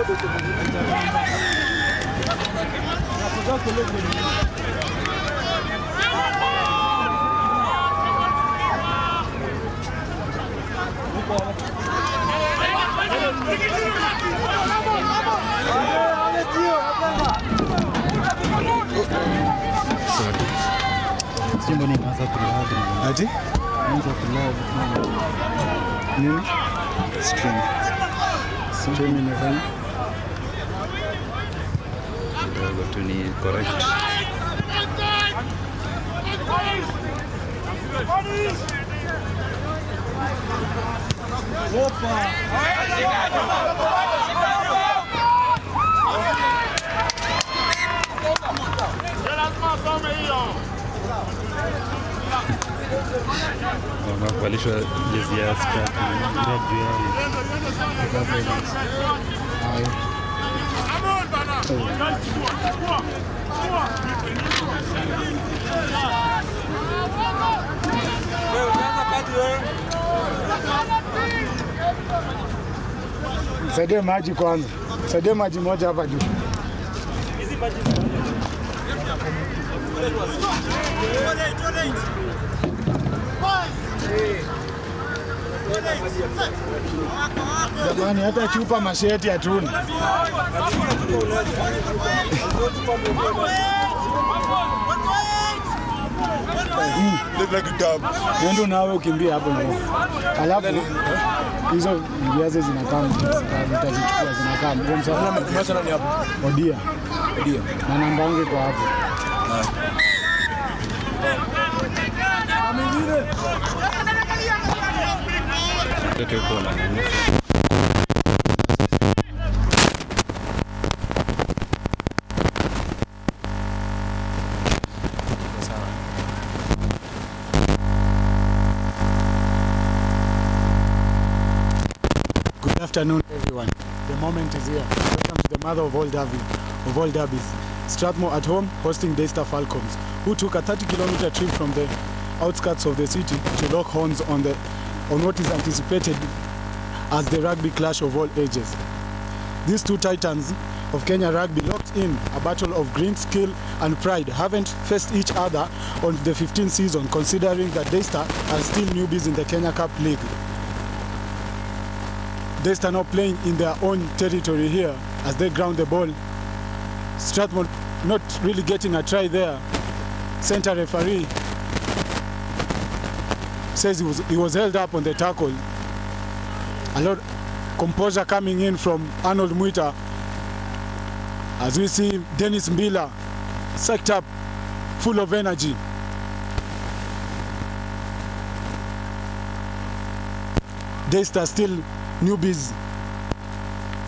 Simba ni masa kuladi. Ati? Masa kuladi. Nini? Stream. Stream inafanya? Kidogo tu ni correct. Wamevalishwa jezi ya Strathmore juu yao. Saidie maji kwanza. Saidie maji moja hapa juu. Jamani, hata chupa masheti hatuna. Look like a dog. Ndio nawe ukimbia hapo ndio. Alafu hizo viazi zinakaa mtazichukua zinakaa. Ndio Msala ni hapo. Odia. Odia. Na namba yangu iko hapo. Yote uko na nini? Good afternoon, everyone. The moment is here. Welcome to the mother of all derbies. Strathmore at home hosting Daystar Falcons, who took a 30-kilometer trip from the outskirts of the city to lock horns on what is anticipated as the rugby clash of all ages. These two titans of Kenya rugby locked in a battle of grit, skill and pride haven't faced each other on the 15th season, considering that Daystar are still newbies in the Kenya Cup League. Daystar now playing in their own territory here as they ground the ball. Strathmore not really getting a try there. Center referee says he was held up on the tackle. A lot composure coming in from Arnold Mwita as we see Dennis Mbila psyched up, full of energy. Daystar still newbies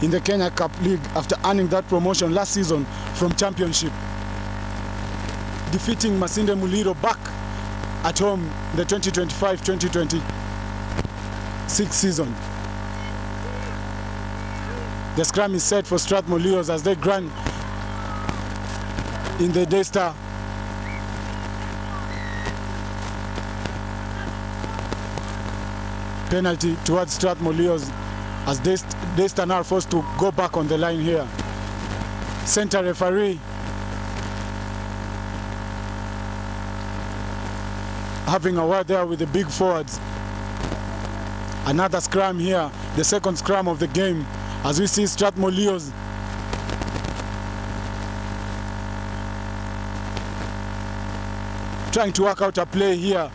in the Kenya Cup League after earning that promotion last season from Championship, defeating Masinde Muliro back at home the 2025-2026 season. The scrum is set for Strathmore Leos as they grind in the Daystar. Penalty towards Strathmore Leos as Daystar now forced to go back on the line here. Center referee having a word there with the big forwards. Another scrum here, the second scrum of the game, as we see Strathmore Leos trying to work out a play here.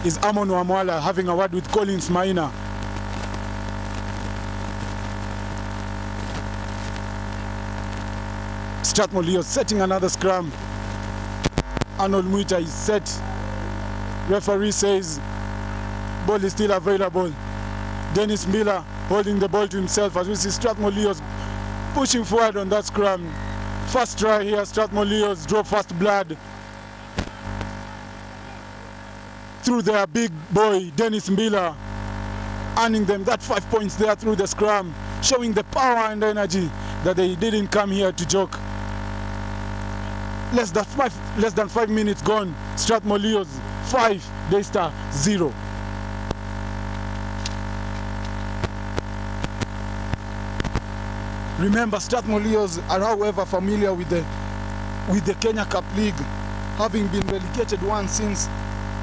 Is Amon Wamwala having a word with Collins Maina. Strathmore Leos setting another scrum. Arnold Mwita is set. Referee says ball is still available. Dennis Miller holding the ball to himself as we see Strathmore Leos pushing forward on that scrum. First try here, Strathmore Leos draw first blood through their big boy Dennis Mbila, earning them that 5 points there through the scrum, showing the power and energy that they didn't come here to joke. Less than 5 minutes gone. Strathmore Leos 5, Daystar 0. Remember, Strathmore Leos are, however, familiar with the Kenya Cup League, having been relegated once since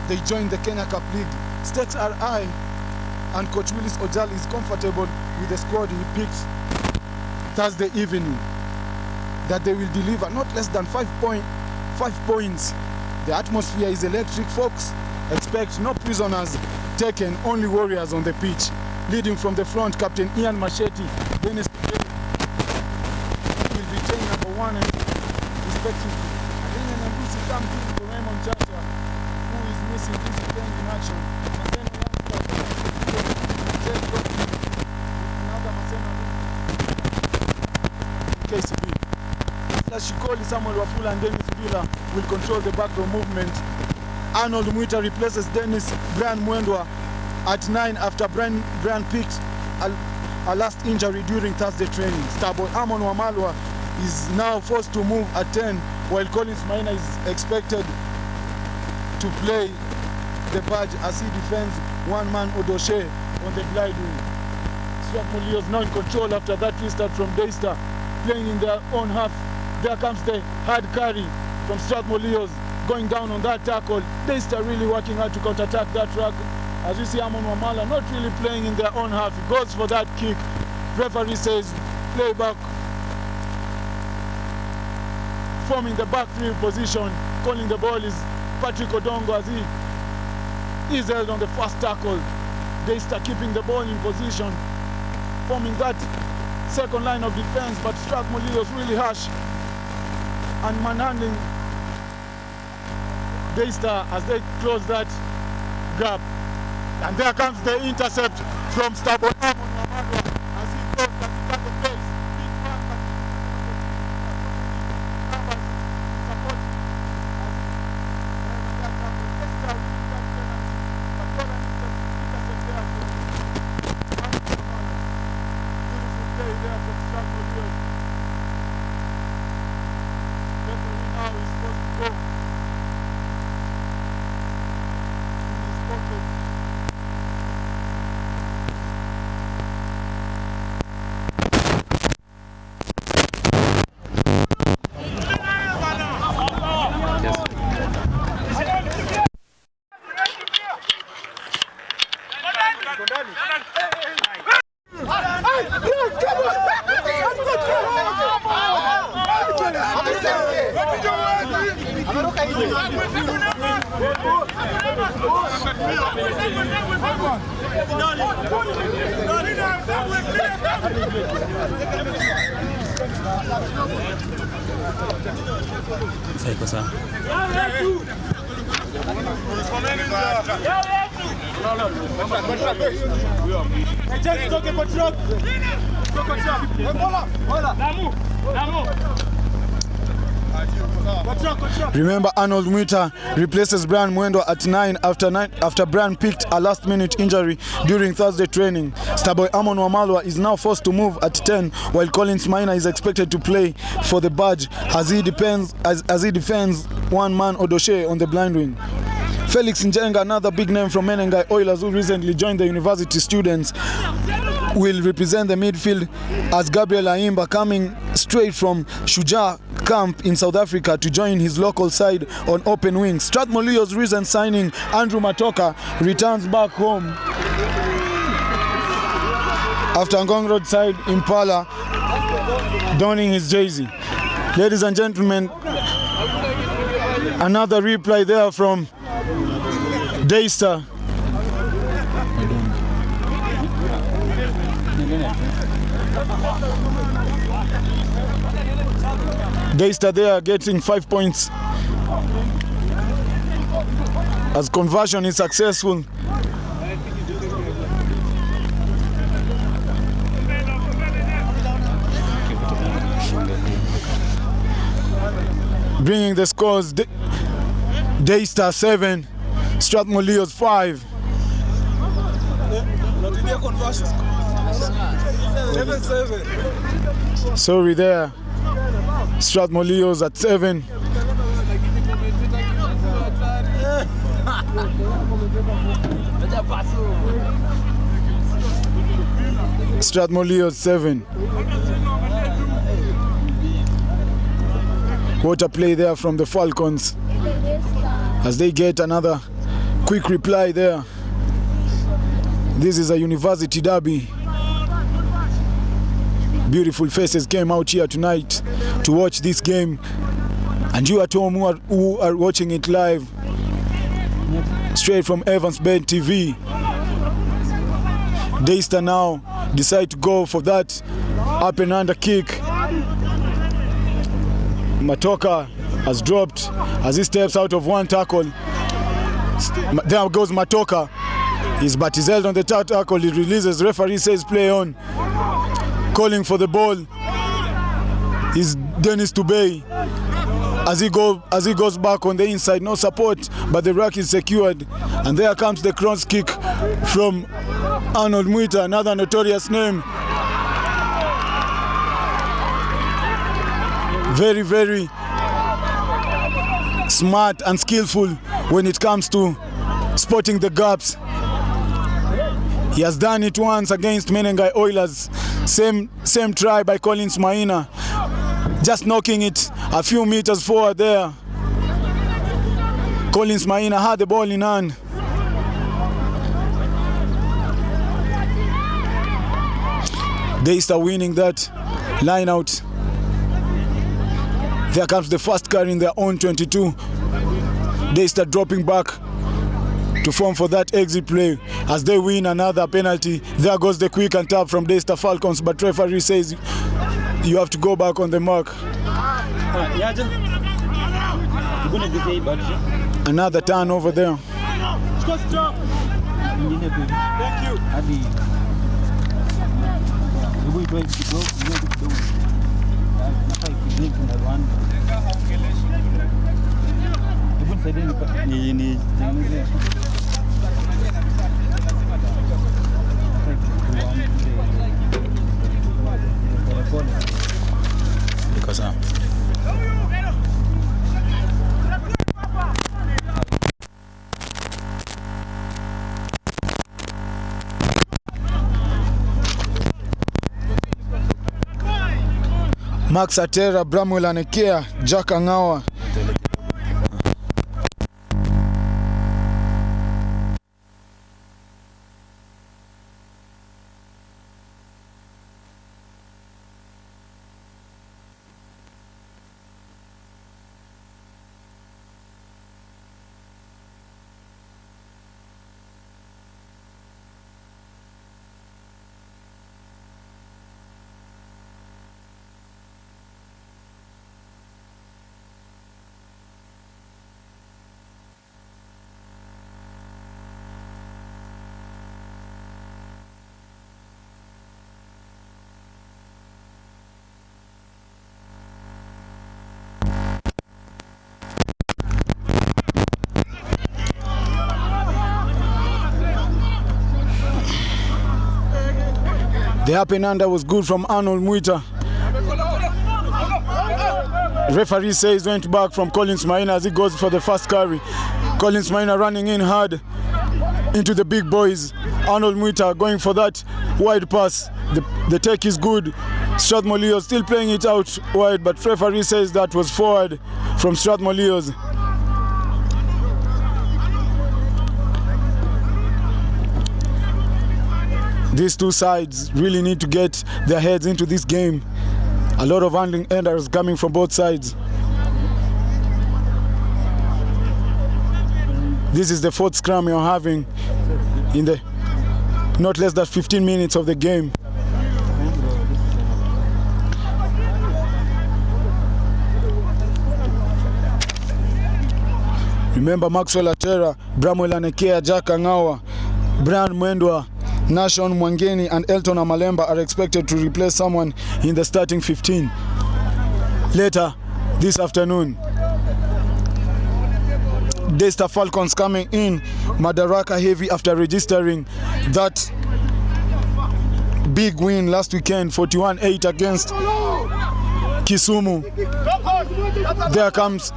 they joined the Kenya Cup League. Stakes are high, and Coach Willis Ojali is comfortable with the squad he picked Thursday evening, that they will deliver not less than 5 points. The atmosphere is electric, folks. Expect no prisoners taken, only warriors on the pitch. Leading from the front, Captain Ian Machete, Dennis will retain number 1 and respectively. Kenyan and Lucy come through for Raymond Joshua, who is missing this playing in action. And then another Masena KCB. Shikoli, Samuel Wafula and Dennis Bila will control the back row movement. Arnold Mwita replaces Brian Mwendwa at 9 after Brian picked a last injury during Thursday training. Starboy Amon Wamalwa is now forced to move at 10, while Collins Maina is expected to play the badge as he defends one-man Odoshe on the glide wing. Strathmore Leos now in control after that restart from Daystar, playing in their own half. There comes the hard carry from Strathmore Leos, going down on that tackle. Daystar really working hard to counter-attack that track. As you see, Amon Wamala not really playing in their own half. He goes for that kick. Referee says play back. Forming the back three position, calling the ball is Patrick Odongo as he is held on the first tackle. Daystar keeping the ball in position, forming that second line of defense, but Strathmore Leos really harsh and manhandling Daystar as they close that gap. And there comes the intercept from Starboy Amon Wamalwa as he goes and he cut the place. Big man, but support as that tackle. Daystar really got penalty, but what an intercept there from Amon Wamalwa. Beautiful play there from Strathmore Leos. Referee now is supposed to go in his pocket. Iko sawa. Remember, Arnold Mwita replaces Brian Mwendo at 9 after Brian picked a last-minute injury during Thursday training. Starboy Amon Wamalwa is now forced to move at 10, while Collins Maina is expected to play for the badge as he defends one-man Odoshe on the blind wing. Felix Njenga, another big name from Menengai Oilers who recently joined the university students, will represent the midfield as Gabriel Aimba, coming straight from Shujaa camp in South Africa to join his local side on open wing. Strathmore Leos' recent signing Andrew Matoka returns back home after Ngong Road side Impala donning his jersey. Ladies and gentlemen, another reply there from Daystar. Daystar there getting 5 points as conversion is successful. Bringing the scores, Daystar 7, Strathmore Leos 5. Sorry there, Strathmore Leos at 7. Strathmore Leos 7. What a play there from the Falcons as they get another quick reply there. This is a university derby. Beautiful faces came out here tonight to watch this game, and you at home who are watching it live straight from Evans Bend TV. Daystar now decide to go for that up and under kick. Matoka has dropped as he steps out of one tackle. There goes Matoka. But he's held on the tackle. He releases. Referee says play on. Calling for the ball is Dennis Tubey as he goes back on the inside. No support, but the ruck is secured. And there comes the cross kick from Arnold Mwita, another notorious name. Very, very smart and skillful when it comes to spotting the gaps. He has done it once against Menengai Oilers. Same try by Collins Maina. Just knocking it a few meters forward there. Collins Maina had the ball in hand. Daystar winning that line out. There comes the first carry in their own 22. Daystar dropping back to form for that exit play as they win another penalty. There goes the quick and tap from Daystar Falcons, but referee says you have to go back on the mark. Another turn over there. Max Atera, Bramwell Anekea, Jack Angawa. The up and under was good from Arnold Mwita. Referee says went back from Collins Maina as he goes for the first carry. Collins Maina running in hard into the big boys. Arnold Mwita going for that wide pass. The take is good. Strathmore Leos still playing it out wide, but referee says that was forward from Strathmore Leos. These two sides really need to get their heads into this game. A lot of handling errors coming from both sides. This is the fourth scrum you're having in the not less than 15 minutes of the game. Remember Maxwell Atera, Bramwell Anekea, Jack Angawa, Brian Mwendwa, Nashon Mwangeni and Elton Amalemba are expected to replace someone in the starting 15 later this afternoon. Daystar Falcons coming in Madaraka heavy after registering that big win last weekend, 41-8 against Kisumu. There comes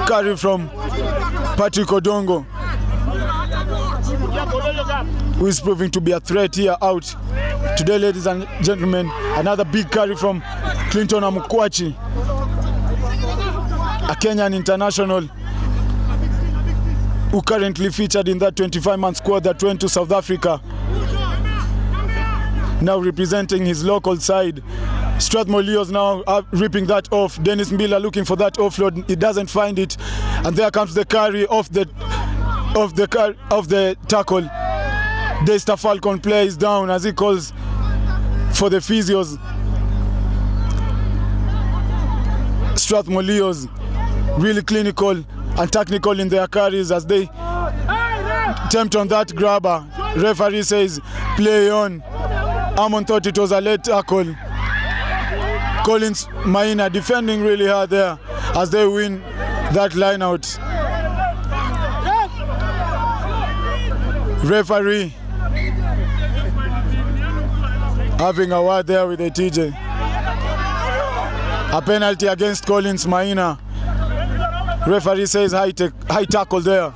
carry from Patrick Odongo, who is proving to be a threat here out. Today, ladies and gentlemen, another big carry from Clinton Amukwachi. a Kenyan international who currently featured in that 25-man squad that went to South Africa, now representing his local side. Strathmore Leos now ripping that off. Dennis Mbila looking for that offload, he doesn't find it, and there comes the carry of the tackle. Daystar Falcon player is down as he calls for the physios. Strathmore Leos really clinical and technical in their carries as they attempt on that grabber. Referee says play on. Amon thought it was a late tackle. Collins Maina defending really hard there as they win that line out. Referee having a word there with the TJ. A penalty against Collins Maina. Referee says high tackle there.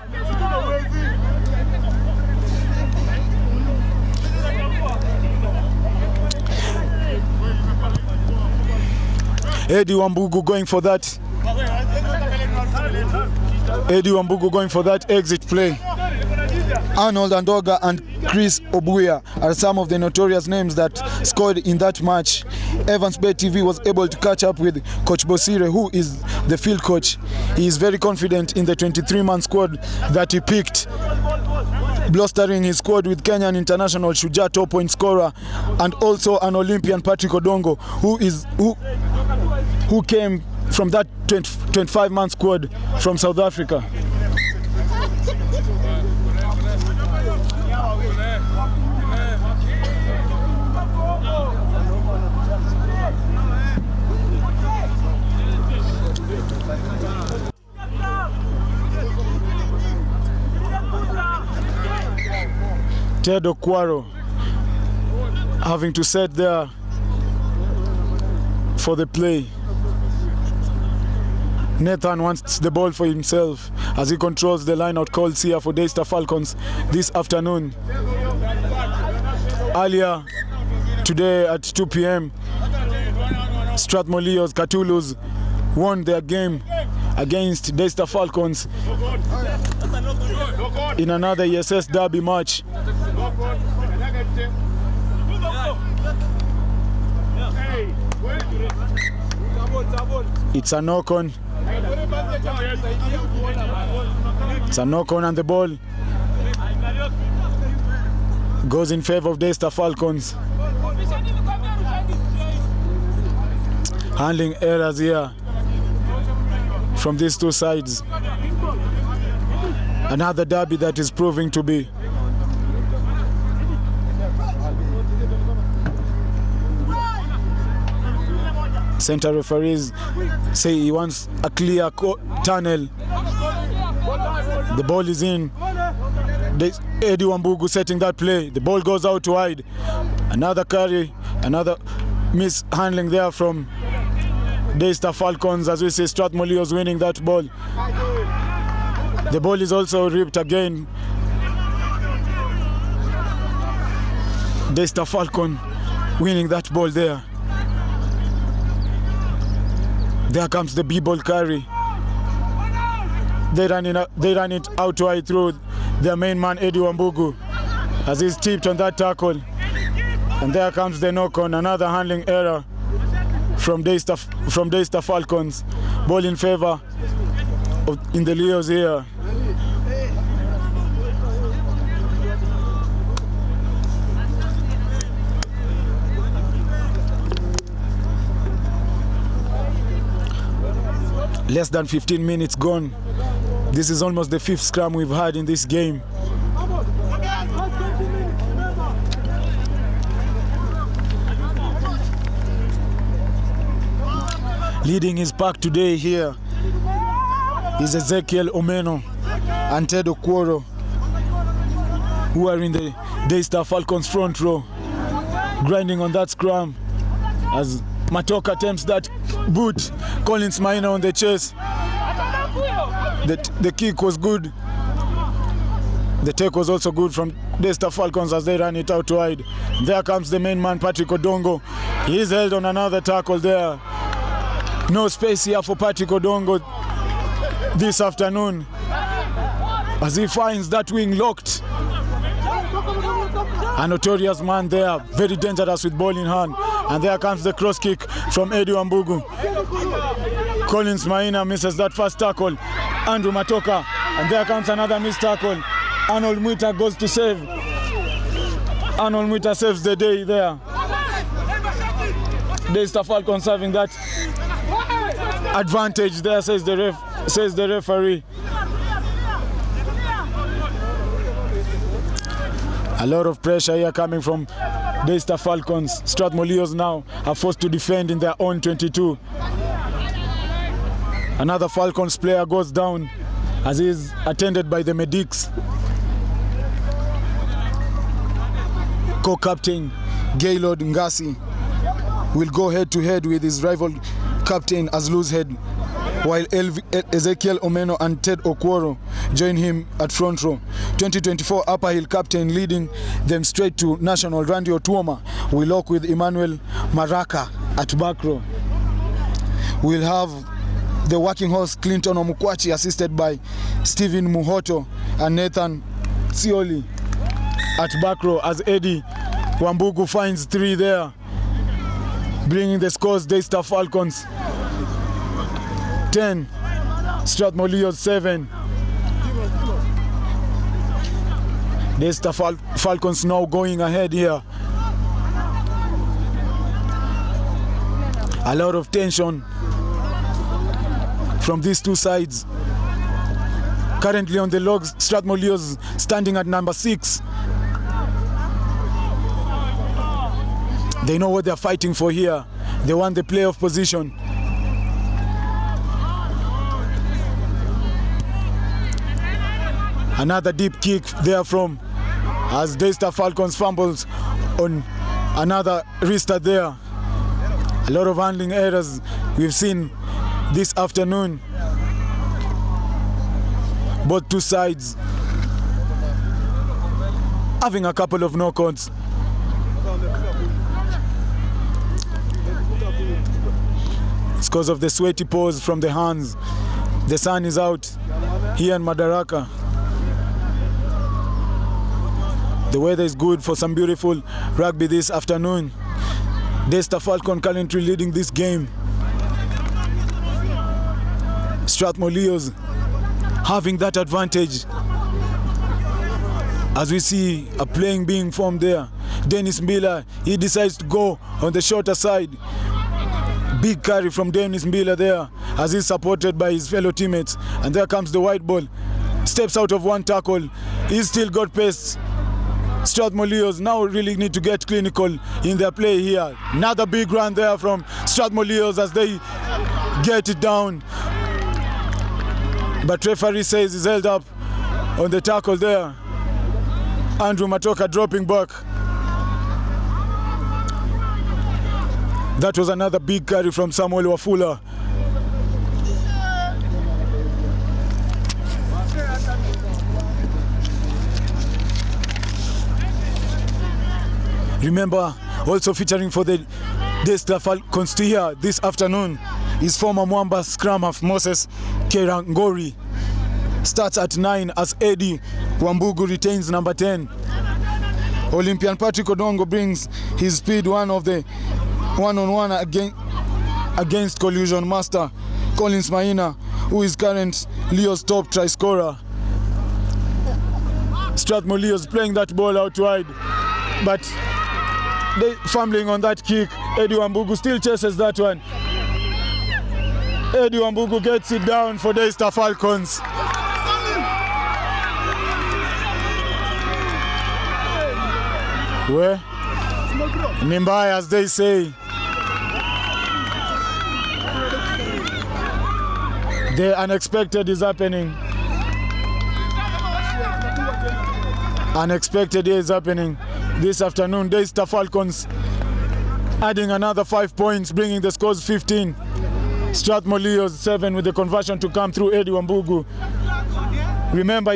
Eddie Wambugu going for that. Eddie Wambugu going for that exit play. Arnold Andoga and Chris Obuya are some of the notorious names that scored in that match. Evans Bay TV was able to catch up with Coach Bosire, who is the field coach. He is very confident in the 23-man squad that he picked, blustering his squad with Kenyan international Shujaa top point scorer and also an Olympian Patrick Odongo, who came from that 25-man squad from South Africa. Ted Okwaro having to set there for the play. Nathan wants the ball for himself as he controls the line-out calls here for Daystar Falcons this afternoon. Earlier today at 2 p.m, Strathmore Leos Cthulhu's won their game against Daystar Falcons in another ESS derby match. It's a knock-on. It's a knock-on and the ball goes in favor of Daystar Falcons. Handling errors here from these two sides. Another derby that is proving to be. Center referees say he wants a clear tunnel. The ball is in. Eddie Wambugu setting that play. The ball goes out wide. Another carry, another mishandling there from Daystar Falcons as we see Strathmore Leos winning that ball. The ball is also ripped again. Daystar Falcon winning that ball there. There comes the B-ball carry. They run it out wide through their main man Eddie Wambugu as he's tipped on that tackle. And there comes the knock-on, another handling error from Daystar Falcons. Ball in favor in the Leos here. Less than 15 minutes gone. This is almost the fifth scrum we've had in this game. Leading his pack today here is Ezekiel Omeno and Ted Okwaro, who are in the Daystar Falcons front row, grinding on that scrum as Matoka attempts that boot. Collins Maina on the chase. The kick was good. The take was also good from Daystar Falcons as they ran it out wide. There comes the main man Patrick Odongo. He's held on another tackle there. No space here for Patrick Odongo. this afternoon as he finds that wing locked. A notorious man there, very dangerous with ball in hand. And there comes the cross kick from Eddie Wambugu. Collins Maina misses that first tackle. Andrew Matoka, and there comes another missed tackle. Arnold Mwita goes to save. Arnold Mwita saves the day there. Daystar Falcons having that advantage there, says the referee. A lot of pressure here coming from Daystar Falcons. Strathmore Leos now are forced to defend in their own 22. Another Falcons player goes down as he is attended by the medics. Co-captain Gaylord Ngasi will go head-to-head with his rival captain as loose head, while Ezekiel Omeno and Ted Okworo join him at front row. 2024 Upper Hill captain leading them straight to national Randy Otuoma will lock with Emmanuel Maraka at back row. We'll have the working horse Clinton Omukwachi assisted by Stephen Muhoto and Nathan Sioli at back row as Eddie Wambugu finds 3 there, bringing the scores Daystar Falcons 10, Strathmore Leos 7. Daystar Falcons now going ahead here. A lot of tension from these two sides. Currently on the logs, Strathmore Leos standing at number 6. They know what they're fighting for here. They want the playoff position. Another deep kick there from as Daystar Falcons fumbles on another restart there. A lot of handling errors we've seen this afternoon. Both two sides having a couple of knockouts. It's because of the sweaty pose from the hands. The sun is out here in Madaraka. The weather is good for some beautiful rugby this afternoon. Daystar Falcon currently leading this game. Strathmore Leos having that advantage. As we see a playing being formed there. Dennis Mbila, he decides to go on the shorter side. Big carry from Dennis Mbila there as he's supported by his fellow teammates. And there comes the white ball. Steps out of one tackle. He's still got pace. Strathmore Leos now really need to get clinical in their play here. Another big run there from Strathmore Leos as they get it down. But referee says he's held up on the tackle there. Andrew Matoka dropping back. That was another big carry from Samuel Wafula. Remember, also featuring for the Daystar Falcons here this afternoon is former Mwamba scrum half Moses Kerangori. Starts at 9 as Eddie Wambugu retains number 10. Olympian Patrick Odongo brings his speed one-on-one against collision master Collins Maina, who is current Leo's top try scorer. Strathmore Leos playing that ball out wide, but they fumbling on that kick. Eddie Wambugu still chases that one. Eddie Wambugu gets it down for Daystar Falcons. Where? Nimbai, as they say. The unexpected is happening. Unexpected is happening this afternoon. Daystar Falcons adding another 5 points, bringing the scores 15. Strathmore Leos 7 with the conversion to come through Eddie Wambugu. Remember,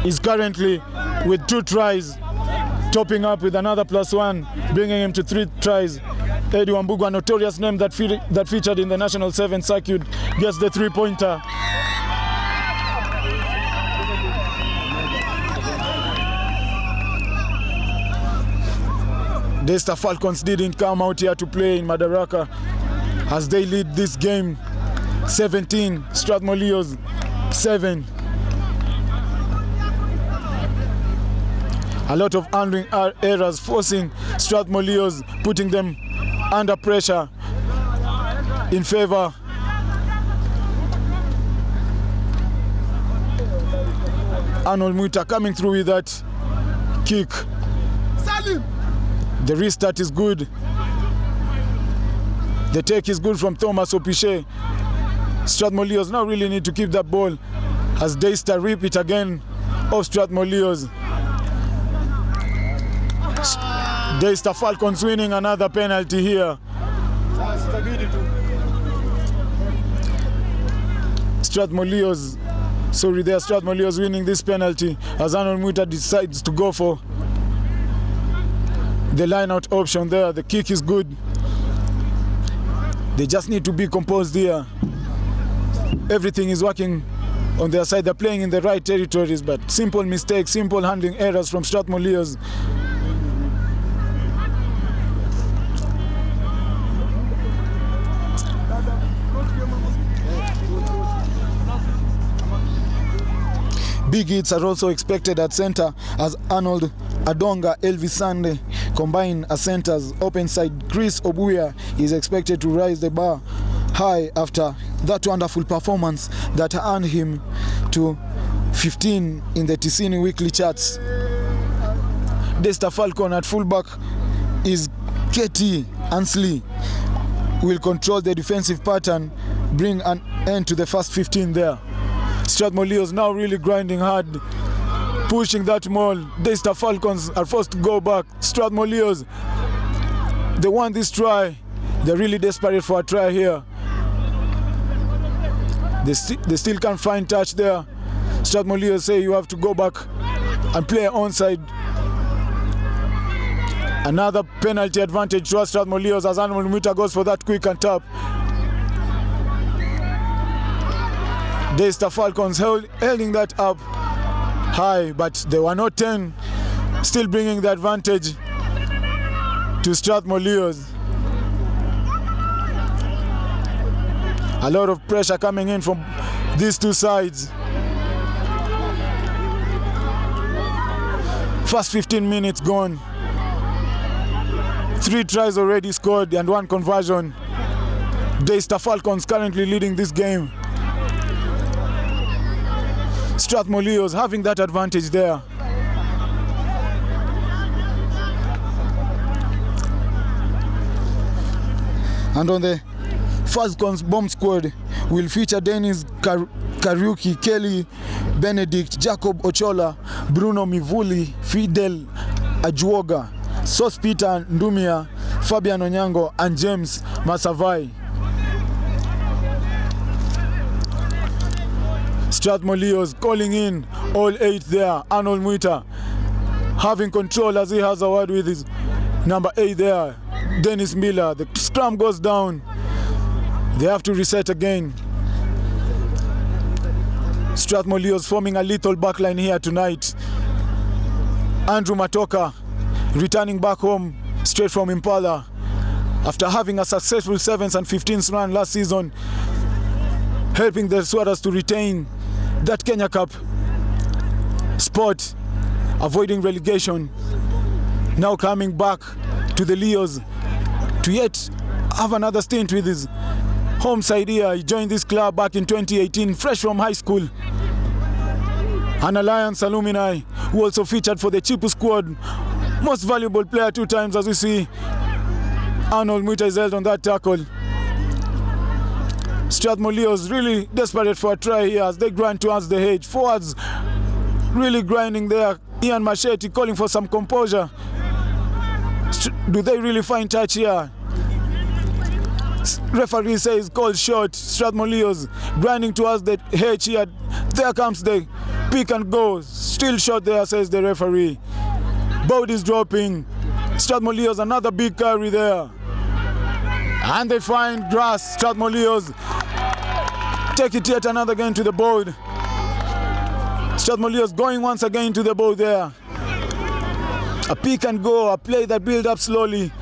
he's currently with 2 tries, topping up with another +1, bringing him to 3 tries. Eddie Wambugu, a notorious name that featured in the National 7 circuit, gets the three-pointer. Daystar Falcons didn't come out here to play in Madaraka as they lead this game 17, Strathmore Leos 7. A lot of handling errors forcing Strathmore Leos, putting them under pressure in favor Arnold Muita coming through with that kick. Salim. The restart is good. The take is good from Thomas Opiche. Strathmore Leos now really need to keep that ball as Daystar rip it again off Strathmore Leos. Daystar Falcons winning another penalty here. Strathmore Leos winning this penalty as Arnold Muita decides to go for the line out option there. The kick is good. They just need to be composed here. Everything is working on their side. They're playing in the right territories, but simple mistakes, simple handling errors from Strathmore Leos. Big hits are also expected at center as Arnold Adonga, Elvis Sande combine as centers. Open side Chris Obuya is expected to rise the bar high after that wonderful performance that earned him to 15 in the Ticini weekly charts. Daystar Falcon at fullback is KT Ansley. Will control the defensive pattern, bring an end to the first 15 there. Strathmore Leos now really grinding hard, pushing that maul. Daystar Falcons are forced to go back. Strathmore Leos, they want this try. They're really desperate for a try here. They still can't find touch there. Strathmore Leos say you have to go back and play onside. Another penalty advantage to Strathmore Leos as Arnold Muita goes for that quick and tap. Daystar Falcons holding that up high, but they were not 10, still bringing the advantage to Strathmore Leos. A lot of pressure coming in from these two sides. First 15 minutes gone. 3 tries already scored and 1 conversion. Daystar Falcons currently leading this game. Strathmore Leos having that advantage there. And on the Falcons bomb squad will feature Dennis Kariuki, Kelly Benedict, Jacob Ochola, Bruno Mivuli, Fidel Ajuoga, Sos Peter Ndumia, Fabian Onyango and James Masavai. Strathmore Leos calling in all 8 there. Arnold Muita having control as he has a word with his number 8 there, Dennis Miller. The scrum goes down. They have to reset again. Strathmore Leos forming a lethal backline here tonight. Andrew Matoka returning back home straight from Impala after having a successful 7th and 15th run last season, helping the Swarras to retain that Kenya Cup spot, avoiding relegation. Now coming back to the Leos to yet have another stint with his home side here. He joined this club back in 2018, fresh from high school. An Alliance alumni who also featured for the Chipu squad. Most valuable player 2 times, as we see. Arnold Muita is held on that tackle. Strathmore Leos really desperate for a try here as they grind towards the edge. Forwards really grinding there. Ian Machete calling for some composure. Do they really find touch here? Referee says call short. Strathmore Leos grinding towards the edge here. There comes the pick and go. Still short there, says the referee. Board is dropping. Strathmore Leos another big carry there. And they find grass. Strathmore Leos take it yet another again to the board. Strathmore Leos going once again to the board there. A pick and go, a play that build up slowly,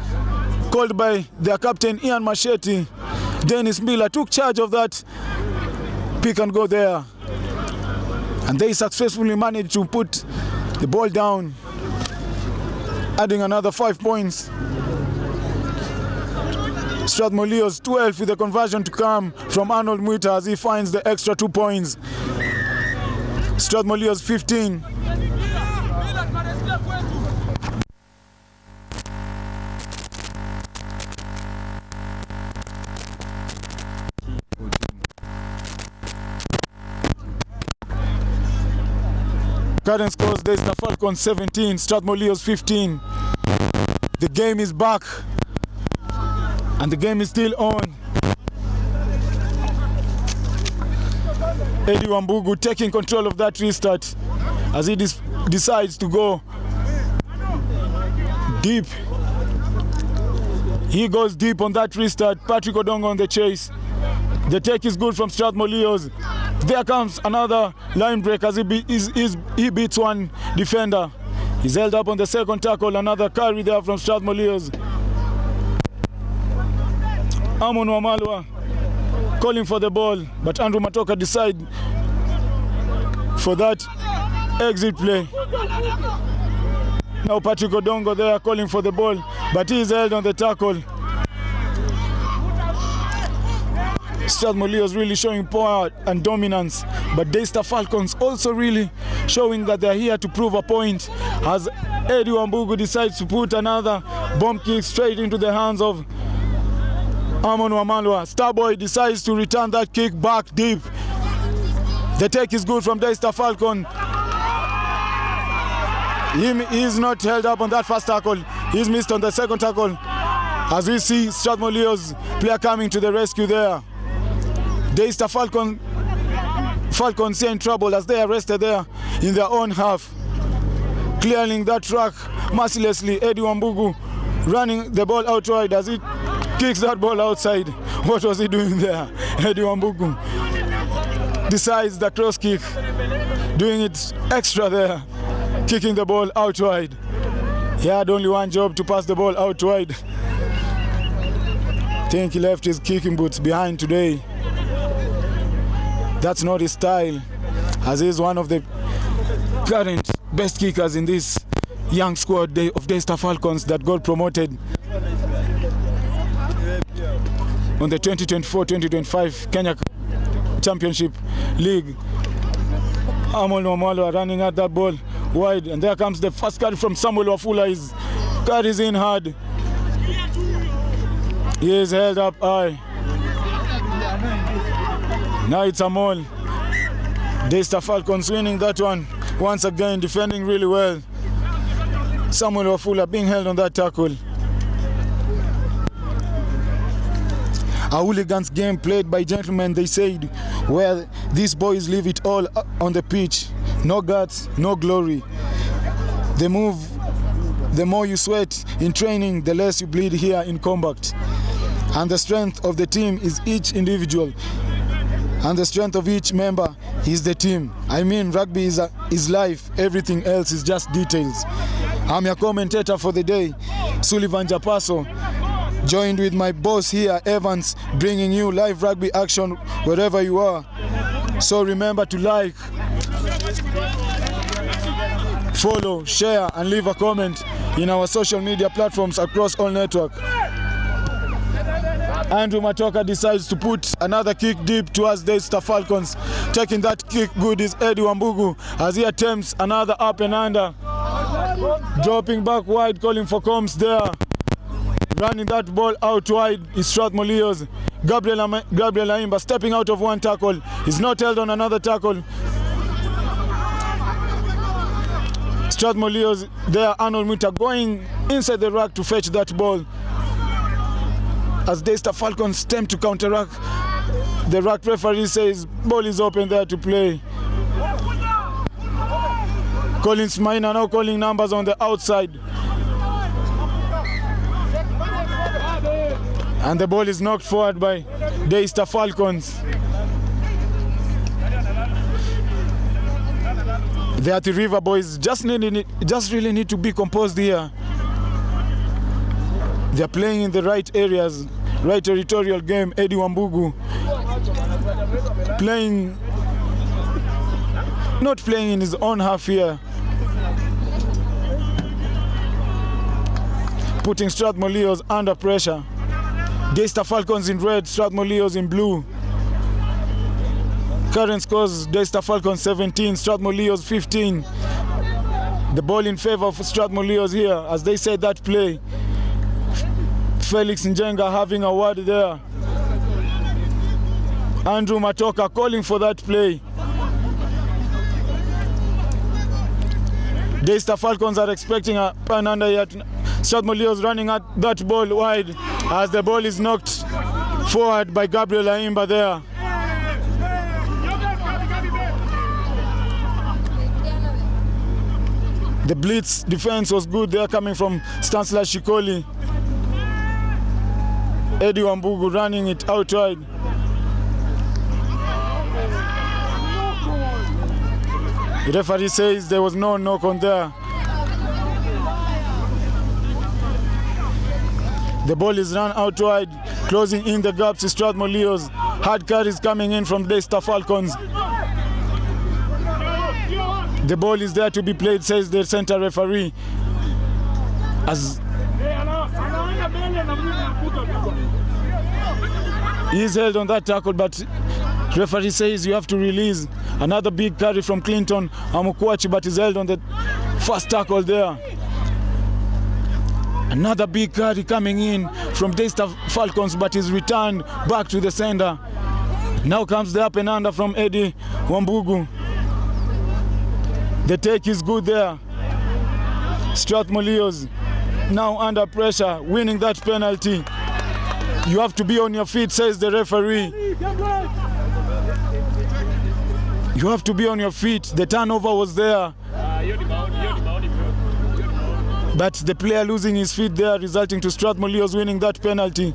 called by their captain Ian Machete. Dennis Miller took charge of that pick and go there, and they successfully managed to put the ball down, adding another 5 points. Strathmore Leos 12 with the conversion to come from Arnold Mwita as he finds the extra 2 points. Strathmore Leos 15. Current scores: Daystar Falcons 17, Strathmore Leos 15. The game is back, and the game is still on. Eddie Wambugu taking control of that restart as he decides to go deep. He goes deep on that restart. Patrick Odongo on the chase. The take is good from Strathmore Leos. There comes another line break as he beats one defender. He's held up on the second tackle. Another carry there from Strathmore Leos. Amon Wamalwa calling for the ball, but Andrew Matoka decide for that exit play. Now Patrick Odongo there calling for the ball, but he is held on the tackle. Strathmore Leos really showing power and dominance, but Daystar Falcons also really showing that they're here to prove a point as Eddie Wambugu decides to put another bomb kick straight into the hands of Amon Wamalwa. Starboy decides to return that kick back deep. The take is good from Daystar Falcon. He is not held up on that first tackle. He's missed on the second tackle as we see Strathmore Leos player coming to the rescue there. Daystar Falcons here in trouble as they are arrested there in their own half. Clearing that track mercilessly, Eddie Wambugu running the ball out wide as he kicks that ball outside. What was he doing there? Eddie Wambugu decides the cross kick, doing it extra there, kicking the ball out wide. He had only one job, to pass the ball out wide. I think he left his kicking boots behind today. That's not his style, as he's one of the current best kickers in this young squad of Daystar Falcons that got promoted on the 2024-2025 Kenya Championship League. Amon Wamalwa running at that ball wide, and there comes the first carry from Samuel Wafula. His carries in hard. He is held up high. Now it's a maul. Daystar Falcons winning that one once again, defending really well. Samuel Wafula being held on that tackle. A hooligans game played by gentlemen, they said, where these boys leave it all on the pitch. No guts, no glory. They move. The more you sweat in training, the less you bleed here in combat. And the strength of the team is each individual, and the strength of each member is the team. I mean, rugby is life. Everything else is just details. I'm your commentator for the day, Sullivan Japaso, joined with my boss here, Evans, bringing you live rugby action wherever you are. So remember to like, follow, share, and leave a comment in our social media platforms across all networks. Andrew Matoka decides to put another kick deep towards Daystar Falcons. Taking that kick good is Eddie Wambugu as he attempts another up and under. Dropping back wide, calling for Combs there. Running that ball out wide is Strathmore Leos. Gabriel Aimba stepping out of one tackle. He's not held on another tackle. Strathmore Leos there, Arnold Mwita going inside the ruck to fetch that ball. As Daystar Falcons attempt to counteract, the ruck referee says ball is open there to play. Collins Maina now calling numbers on the outside. And the ball is knocked forward by Daystar Falcons. The Athi River boys just really need to be composed here. They are playing in the right areas, right territorial game. Eddie Wambugu not playing in his own half here, putting Strathmore Leos under pressure. Daystar Falcons in red, Strathmore Leos in blue. Current scores: Daystar Falcons 17, Strathmore Leos 15. The ball in favor of Strathmore Leos here as they say that play. Felix Njenga having a word there. Andrew Matoka calling for that play. Daystar Falcons are expecting a pan under here. Strathmore Leos running at that ball wide as the ball is knocked forward by Gabriel Aimba there. The blitz defense was good there coming from Stanislas Shikoli. Eddie Wambugu running it out wide. The referee says there was no knock on there. The ball is run out wide, closing in the gaps to Strathmore Leos. Hard carries coming in from Daystar Falcons. The ball is there to be played, says the center referee. As he is held on that tackle, but referee says you have to release. Another big carry from Clinton Amukwachi, but is held on the first tackle there. Another big carry coming in from Daystar Falcons, but is returned back to the sender. Now comes the up and under from Eddie Wambugu. The take is good there. Strathmore Leos now under pressure, winning that penalty. You have to be on your feet, says the referee. You have to be on your feet. The turnover was there, but the player losing his feet there, resulting to Strathmore Leos winning that penalty.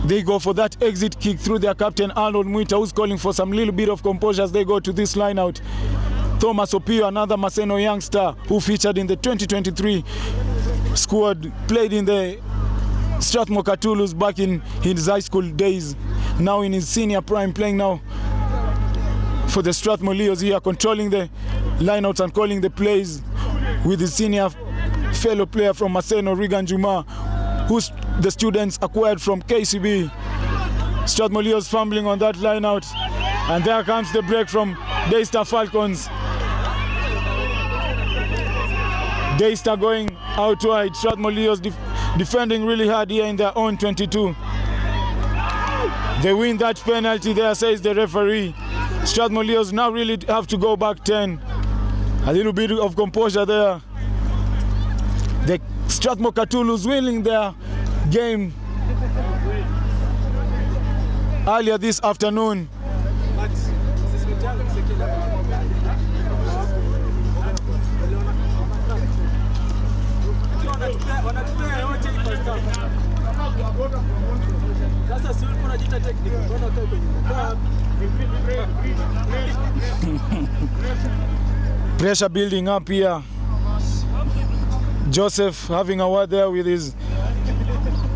They go for that exit kick through their captain Arnold Mwita, who's calling for some little bit of composure as they go to this line out. Thomas Opio, another Maseno youngster who featured in the 2023 squad, played in the Strathmore Cthulhus back in his high school days. Now in his senior prime, playing now for the Strathmore Leos here, controlling the lineouts and calling the plays with his senior fellow player from Maseno, Regan Juma, who the students acquired from KCB. Strathmore Leos fumbling on that lineout, and there comes the break from Daystar Falcons. Daystar going out wide, Strathmore Leos defending really hard here in their own 22. They win that penalty there, says the referee. Strathmore Leos now really have to go back 10. A little bit of composure there. The Strathmore Cthulhus winning their game earlier this afternoon. Pressure building up here. Joseph having a word there with his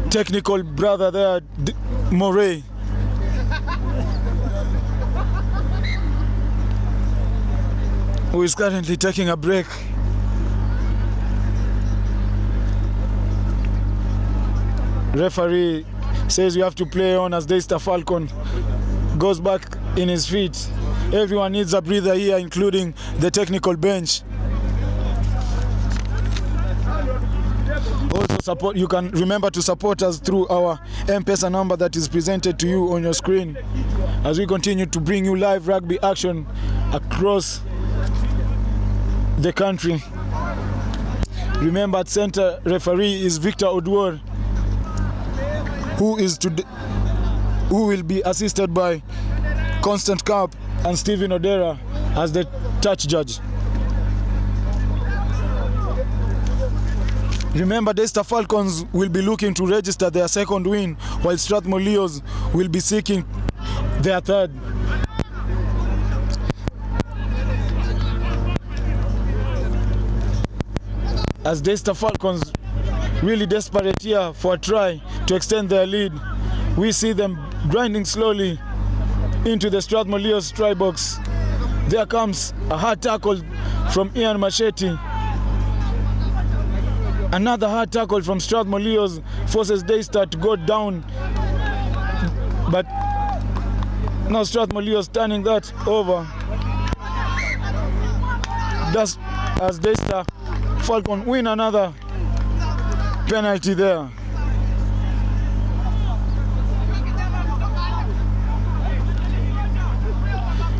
technical brother there, Moray. Who is currently taking a break. Referee says you have to play on as Daystar Falcon goes back in his feet. Everyone needs a breather here, including the technical bench. Also support, you can remember to support us through our M-Pesa number that is presented to you on your screen as we continue to bring you live rugby action across the country. Remember, at center referee is Victor Odwor, who will be assisted by Constant Carp and Stephen Odera as the touch judge. Remember, Daystar Falcons will be looking to register their second win, while Strathmore Leos will be seeking their third. As Daystar Falcons really desperate here for a try to extend their lead, we see them grinding slowly into the Strathmore Leos try box. There comes a hard tackle from Ian Machete. Another hard tackle from Strathmore Leos forces Daystar to go down, but now Strathmore Leos turning that over. That's as Daystar Falcon win another penalty there.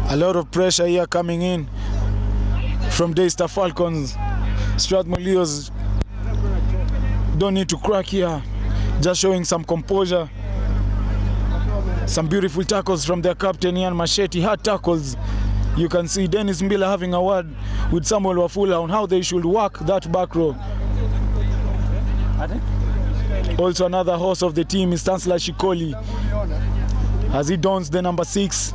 A lot of pressure here coming in from Daystar Falcons. Strathmore Leos don't need to crack here, just showing some composure. Some beautiful tackles from their captain Ian Machete, hard tackles. You can see Dennis Mbila having a word with Samuel Wafula on how they should work that back row. Also another horse of the team is Stansla Shikoli, as he dons the number 6.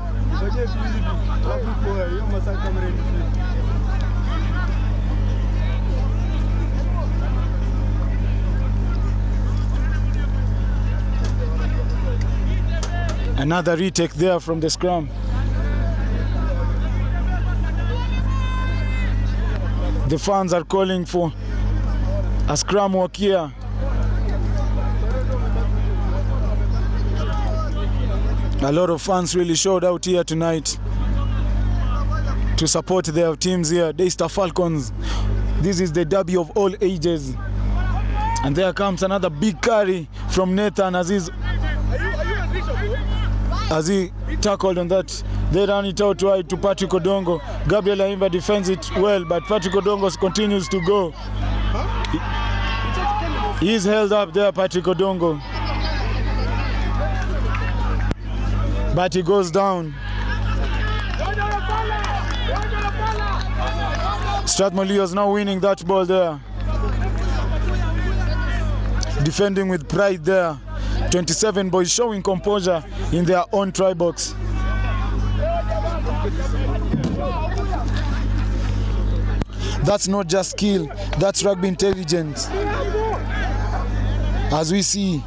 Another retake there from the scrum. The fans are calling for a scrum walk here. A lot of fans really showed out here tonight to support their teams here, Daystar Falcons. This is the derby of all ages. And there comes another big carry from Nathan as he tackled on that. They run it out wide to Patrick Odongo. Gabriel Aimba defends it well, but Patrick Odongo continues to go. He's held up there, Patrick Odongo. But he goes down. Strathmore Leos now winning that ball there. Defending with pride there. 27 boys showing composure in their own try box. That's not just skill, that's rugby intelligence. As we see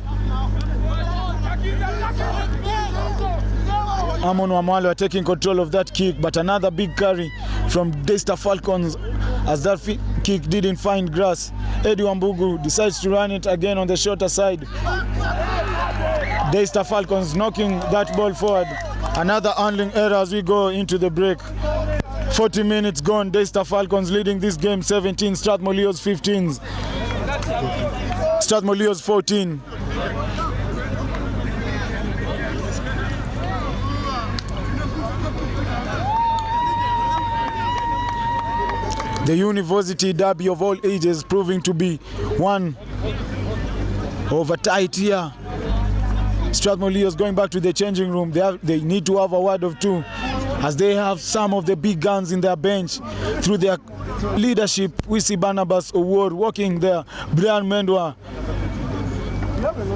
Amon Wamalo are taking control of that kick, but another big carry from Daystar Falcons as that kick didn't find grass. Eddie Wambugu decides to run it again on the shorter side. Daystar Falcons knocking that ball forward. Another handling error as we go into the break. 40 minutes gone. Daystar Falcons leading this game 17, Strathmore Leos 15. Strathmore Leos 14. The University Derby of all ages proving to be one of a tight here. Strathmore Leos going back to the changing room. They need to have a word of two, as they have some of the big guns in their bench. Through their leadership, we see Barnabas Award walking there, Brian Mendwa.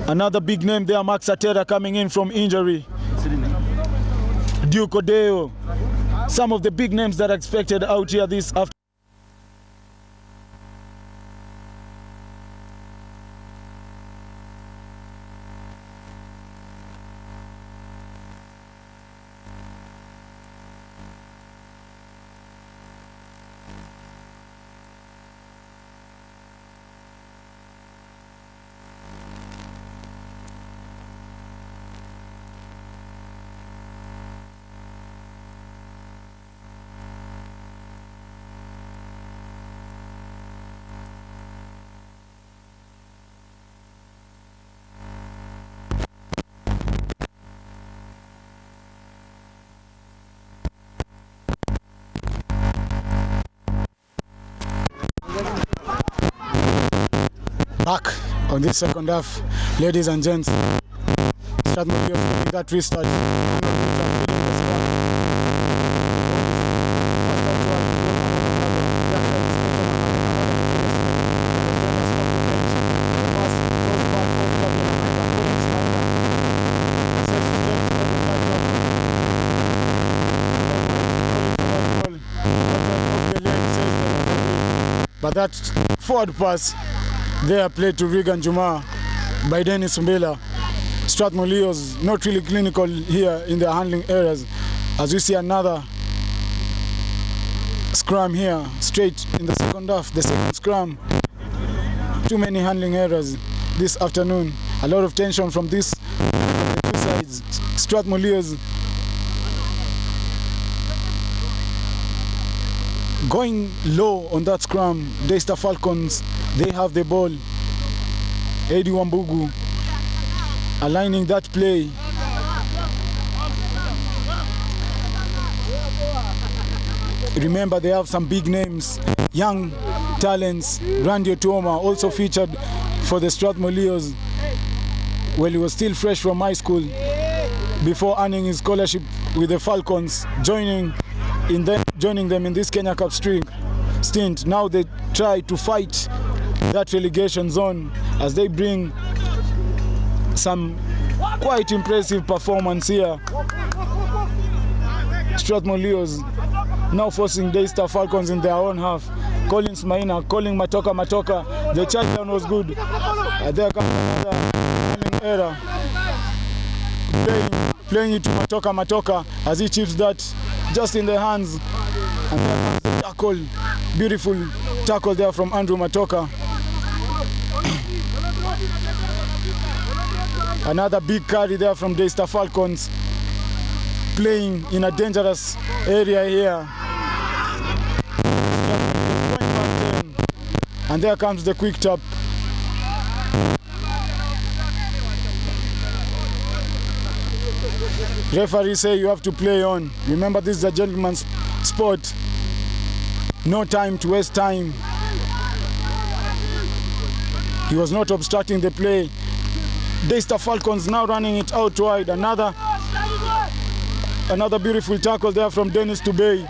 Another big name there, Max Atera coming in from injury. Duke Odeo. Some of the big names that are expected out here this afternoon. Back on this second half, ladies and gents. Strathmore Leos getting that restart. that forward pass there played to Regan Juma by Dennis Mbela. Strathmore Leos not really clinical here in their handling areas, as we see another scrum here straight in the second half. The second scrum, too many handling errors this afternoon. A lot of tension from the two sides. Strathmore Leos going low on that scrum. Daystar Falcons, they have the ball. Eddie Wambugu aligning that play. Remember, they have some big names, young talents. Randy Otuoma also featured for the Strathmore Leos while he was still fresh from high school before earning his scholarship with the Falcons, joining them in this Kenya Cup stint. Now they try to fight that relegation zone as they bring some quite impressive performance here. Strathmore Leos now forcing Daystar Falcons in their own half. Collins Maina calling Matoka. The charge down was good. There comes another handling error. Playing it to Matoka as he chips that just in the hands. And there comes the tackle. Beautiful tackle there from Andrew Matoka. Another big carry there from Daystar Falcons, playing in a dangerous area here. And there comes the quick tap. Referee say you have to play on. Remember, this is a gentleman's sport. No time to waste time. He was not obstructing the play. Daystar Falcons now running it out wide. Another beautiful tackle there from Dennis Tubey.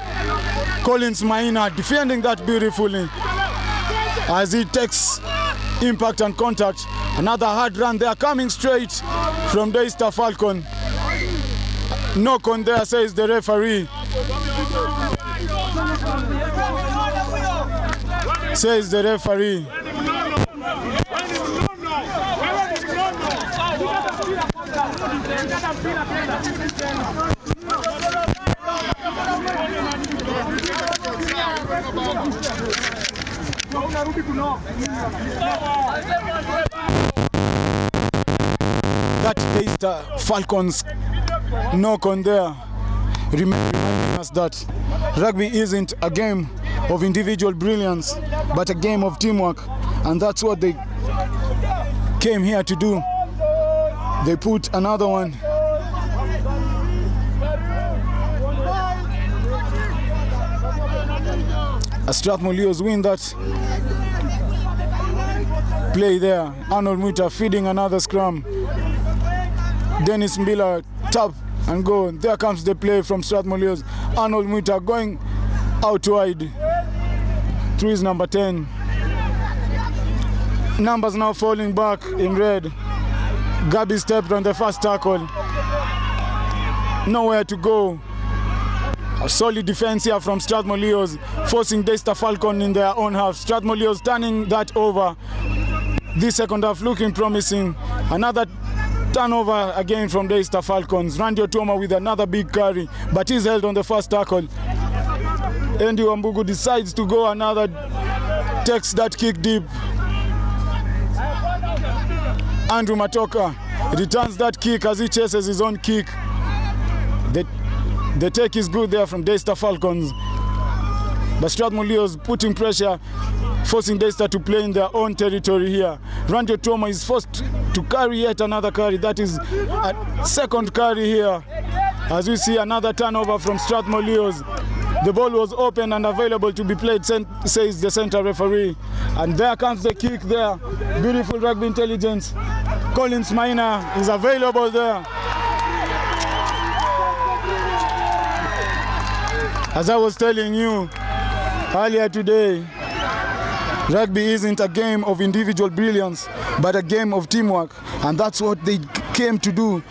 Collins Maina defending that beautifully as he takes impact and contact. Another hard run there coming straight from Daystar Falcon. Knock on there, says the referee. Says the referee. That Daystar Falcons knock on there, reminding us that rugby isn't a game of individual brilliance, but a game of teamwork, and that's what they came here to do. They put another one. Strathmore Leos win that play there. Arnold Muta feeding another scrum. Dennis Mbila tap and go. There comes the play from Strathmore Leos. Arnold Muta going out wide through his number 10. Numbers now falling back in red. Gabi stepped on the first tackle. Nowhere to go. A solid defense here from Strathmore Leos, forcing Daystar Falcon in their own half. Strathmore Leos turning that over. This second half looking promising. Another turnover again from Daystar Falcons. Randy Otuoma with another big carry, but he's held on the first tackle. Andy Wambugu decides to go another, takes that kick deep. Andrew Matoka returns that kick as he chases his own kick. The take is good there from Daystar Falcons. But Strathmore Leos putting pressure, forcing Daystar to play in their own territory here. Randy Otuoma is forced to carry yet another carry. That is a second carry here. As we see another turnover from Strathmore Leos. The ball was open and available to be played, says the center referee. And there comes the kick there. Beautiful rugby intelligence. Collins Maina is available there. As I was telling you earlier today, rugby isn't a game of individual brilliance, but a game of teamwork. And that's what they came to do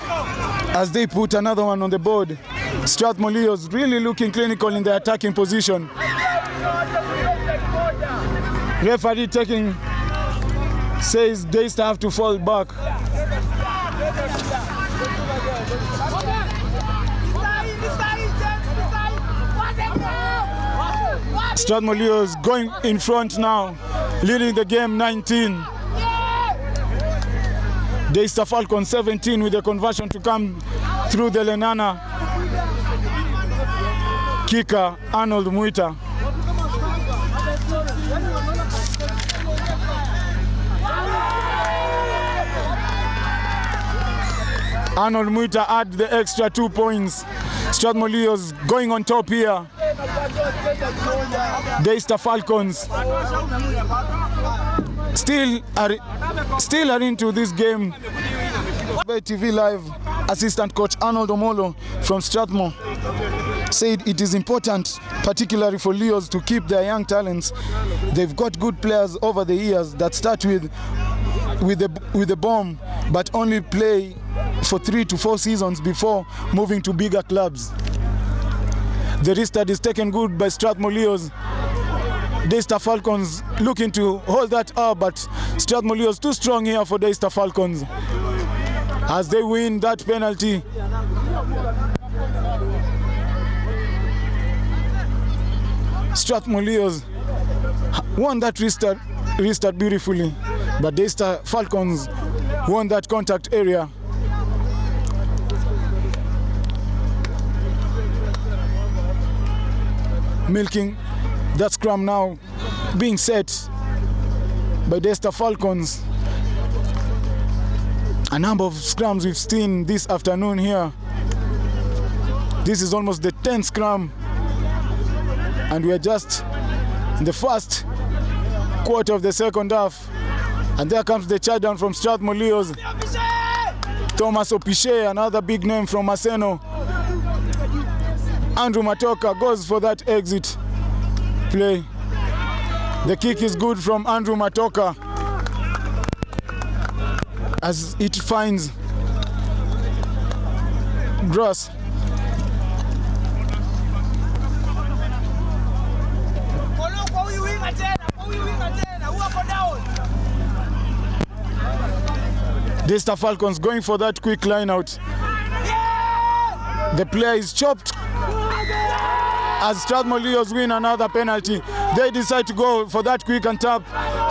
as they put another one on the board. Strathmore Leos really looking clinical in their attacking position. Referee taking, says Daystar have to fall back. Strathmore Leos going in front now, leading the game 19. Daystar Falcons 17 with the conversion to come through the Lenana. Kicker Arnold Muita. Arnold Muita add the extra 2 points. Strathmore Leos going on top here. Daystar Falcons still are into this game. TV Live assistant coach Arnold Omolo from Strathmore said it is important, particularly for Leos, to keep their young talents. They've got good players over the years that start with the bomb, but only play for 3 to 4 seasons before moving to bigger clubs. The restart is taken good by Strathmore Leos. Daystar Falcons looking to hold that up, but Strathmore Leos too strong here for Daystar Falcons as they win that penalty. Strathmore Leos won that restart beautifully, but Daystar Falcons won that contact area. Milking that scrum now being set by Daystar Falcons. A number of scrums we've seen this afternoon here. This is almost the 10th scrum, and we are just in the first quarter of the second half. And there comes the charge down from Strathmore Leos. Thomas Opiche, another big name from Maseno. Andrew Matoka goes for that exit play. The kick is good from Andrew Matoka as it finds grass. Daystar Falcons going for that quick line out. The player is chopped as Strathmore Leos win another penalty. They decide to go for that quick and tap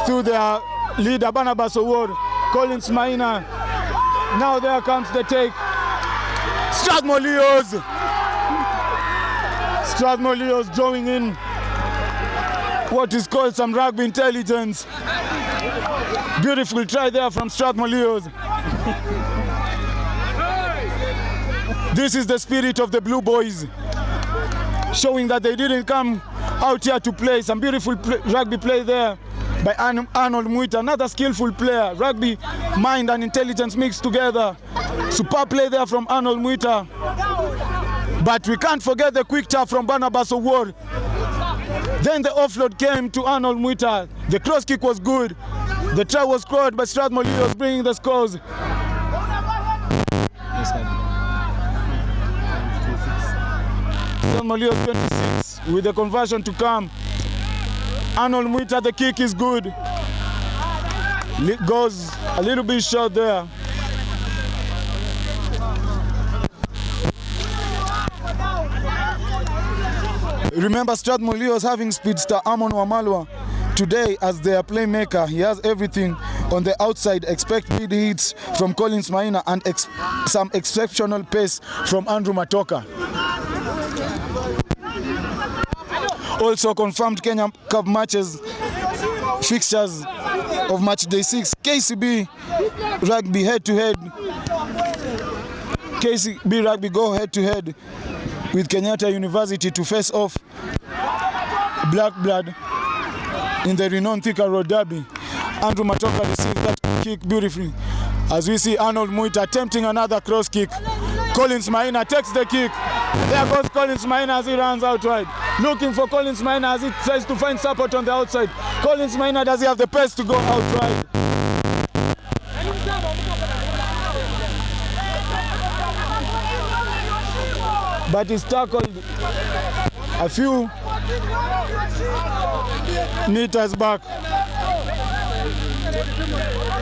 through their leader Barnabas Award, Collins Maina. Now there comes the take. Strathmore Leos. Strathmore Leos drawing in what is called some rugby intelligence. Beautiful try there from Strathmore Leos. This is the spirit of the Blue Boys, showing that they didn't come out here to play. Some beautiful rugby play there by Arnold Muita, another skillful player. Rugby, mind and intelligence mixed together. Super play there from Arnold Muita. But we can't forget the quick tap from Barnabas Award. Then the offload came to Arnold Muita. The cross kick was good. The try was scored by Strathmore Leos, bringing the scores. Strathmore Leos 26 with the conversion to come. Arnold Muita, the kick is good. It goes a little bit short there. Remember Strathmore Leos having speedster Amon Wamalwa today as their playmaker. He has everything on the outside. Expect big hits from Collins Maina and some exceptional pace from Andrew Matoka. Also confirmed Kenyan Cup matches, fixtures of match day 6. KCB Rugby head-to-head. KCB Rugby go head-to-head with Kenyatta University to face off Black Blood in the renowned Thika Road Derby. Andrew Matoka received that kick beautifully. As we see Arnold Muita attempting another cross kick. Collins Maina takes the kick. There goes Collins Maina as he runs out wide. Looking for Collins Maina as he tries to find support on the outside. Collins Maina, does he have the pace to go out wide? But he's tackled a few meters back.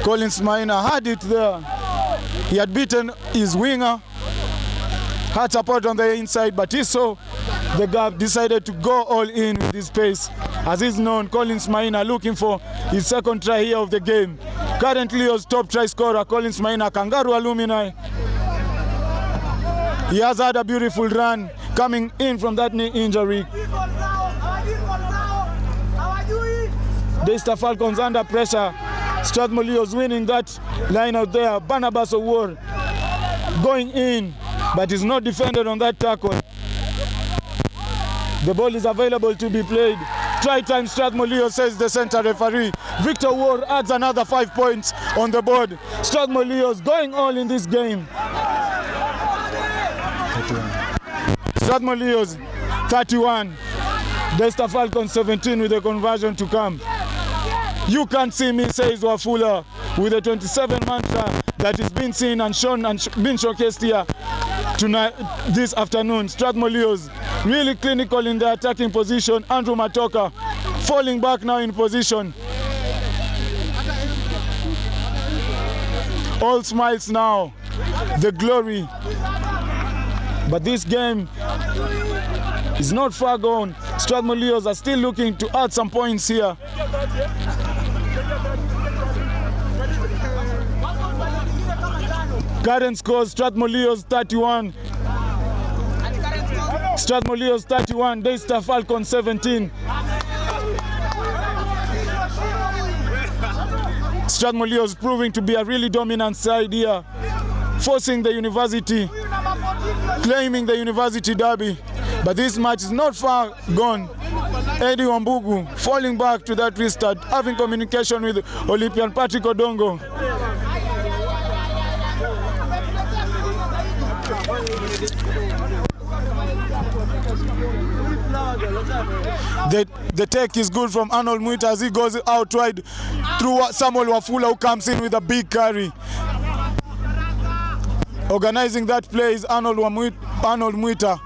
Collins Maina had it there. He had beaten his winger, had support on the inside, but he saw the gap, decided to go all in with his pace. As is known, Collins Maina looking for his second try here of the game. Currently Leo's top try scorer, Collins Maina, Kangaroo alumni. He has had a beautiful run coming in from that knee injury. Daystar Falcons under pressure. Strathmore Leos winning that line out there. Barnabas Award going in, but is not defended on that tackle. The ball is available to be played. Try time Strathmore Leos, says the center referee. Victor Ward adds another 5 points on the board. Strathmore Leos going all in this game. Strathmore Leos 31. Daystar Falcons 17 with a conversion to come. You can't see me, says Wafula, with a 27 mantra that is being seen and shown and being showcased here tonight, this afternoon. Strathmore Leos really clinical in the attacking position. Andrew Matoka falling back now in position. All smiles now, the glory. But this game is not far gone. Strathmore Leos are still looking to add some points here. Current scores: Strathmore Leos 31. Strathmore Leos 31, Daystar Falcons 17. Strathmore Leos proving to be a really dominant side here, forcing the university, claiming the university derby. But this match is not far gone. Eddie Wambugu falling back to that restart, having communication with Olympian Patrick Odongo. The take is good from Arnold Muita as he goes out wide through Samuel Wafula, who comes in with a big carry. Organizing that play is Arnold Muita.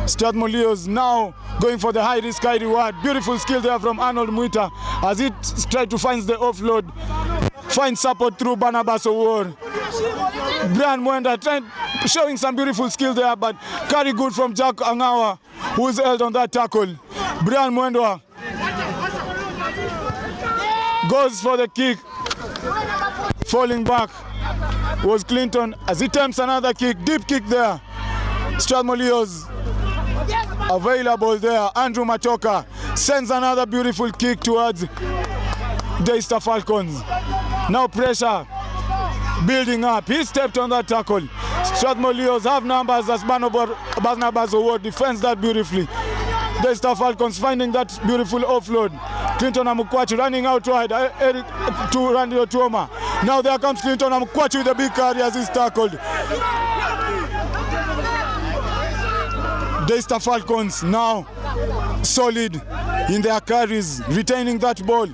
Strathmore Leos now going for the high risk, high reward. Beautiful skill there from Arnold Muita as he tries to find the offload. Finds support through Barnabas Award. Brian Mwenda showing some beautiful skill there, but carry good from Jack Angawa, who's held on that tackle. Brian Mwenda goes for the kick. Falling back was Clinton as he attempts another kick, deep kick there. Strathmore Leos available there. Andrew Matoka sends another beautiful kick towards Daystar Falcons. Now pressure building up. He stepped on that tackle. Strathmore Leos have numbers as Barnabas Award defends that beautifully. Daystar Falcons finding that beautiful offload. Clinton Amukwachi running out wide to Randy Otuoma. Now there comes Clinton Amukwachi with a big carry as he's tackled. Daystar Falcons now solid in their carries, retaining that ball.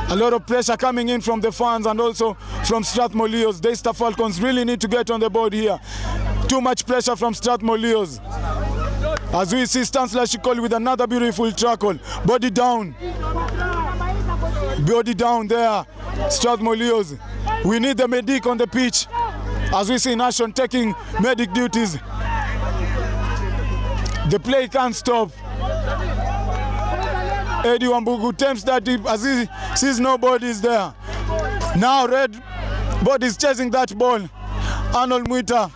A lot of pressure coming in from the fans and also from Strathmore Leos. Daystar Falcons really need to get on the board here. Too much pressure from Strathmore Leos. As we see Stansler Shikoli with another beautiful tackle. Body down. Body down there. Strathmore Leos. We need the medic on the pitch. As we see Nation taking medic duties. The play can't stop. Eddie Wambugu attempts that deep as he sees nobody's there. Now Red Body is chasing that ball. Arnold Muita.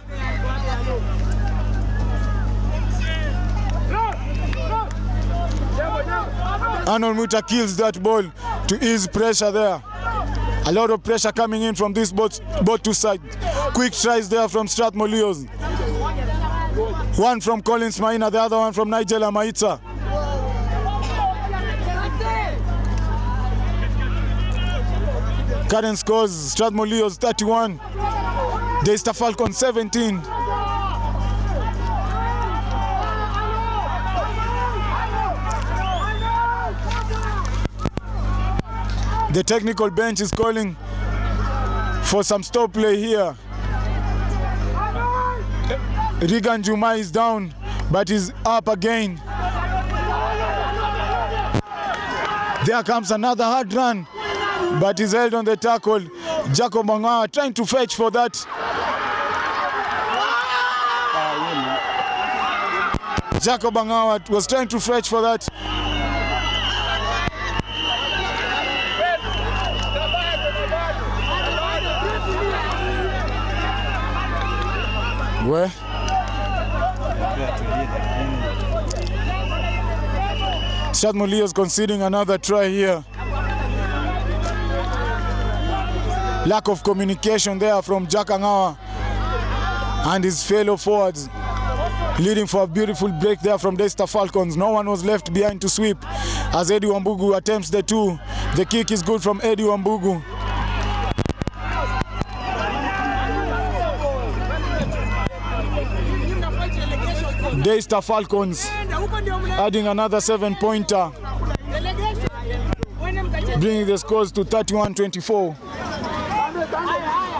Arnold Muita kills that ball to ease pressure there. A lot of pressure coming in from this both two sides. Quick tries there from Strathmore Leos. One from Collins Maina, the other one from Nigel Amaitsa. Current scores: Strathmore Leos 31, Daystar Falcons 17. The technical bench is calling for some stop play here. Regan Juma is down but is up again. There comes another hard run, but is held on the tackle. Jacob Mangawa trying to fetch for that. Jacob Mangawa was trying to fetch for that. Where? Strathmore is conceding another try here. Lack of communication there from Jack Angawa and his fellow forwards, leading for a beautiful break there from Daystar Falcons. No one was left behind to sweep as Eddie Wambugu attempts the two. The kick is good from Eddie Wambugu. Daystar Falcons adding another 7-pointer, bringing the scores to 31-24.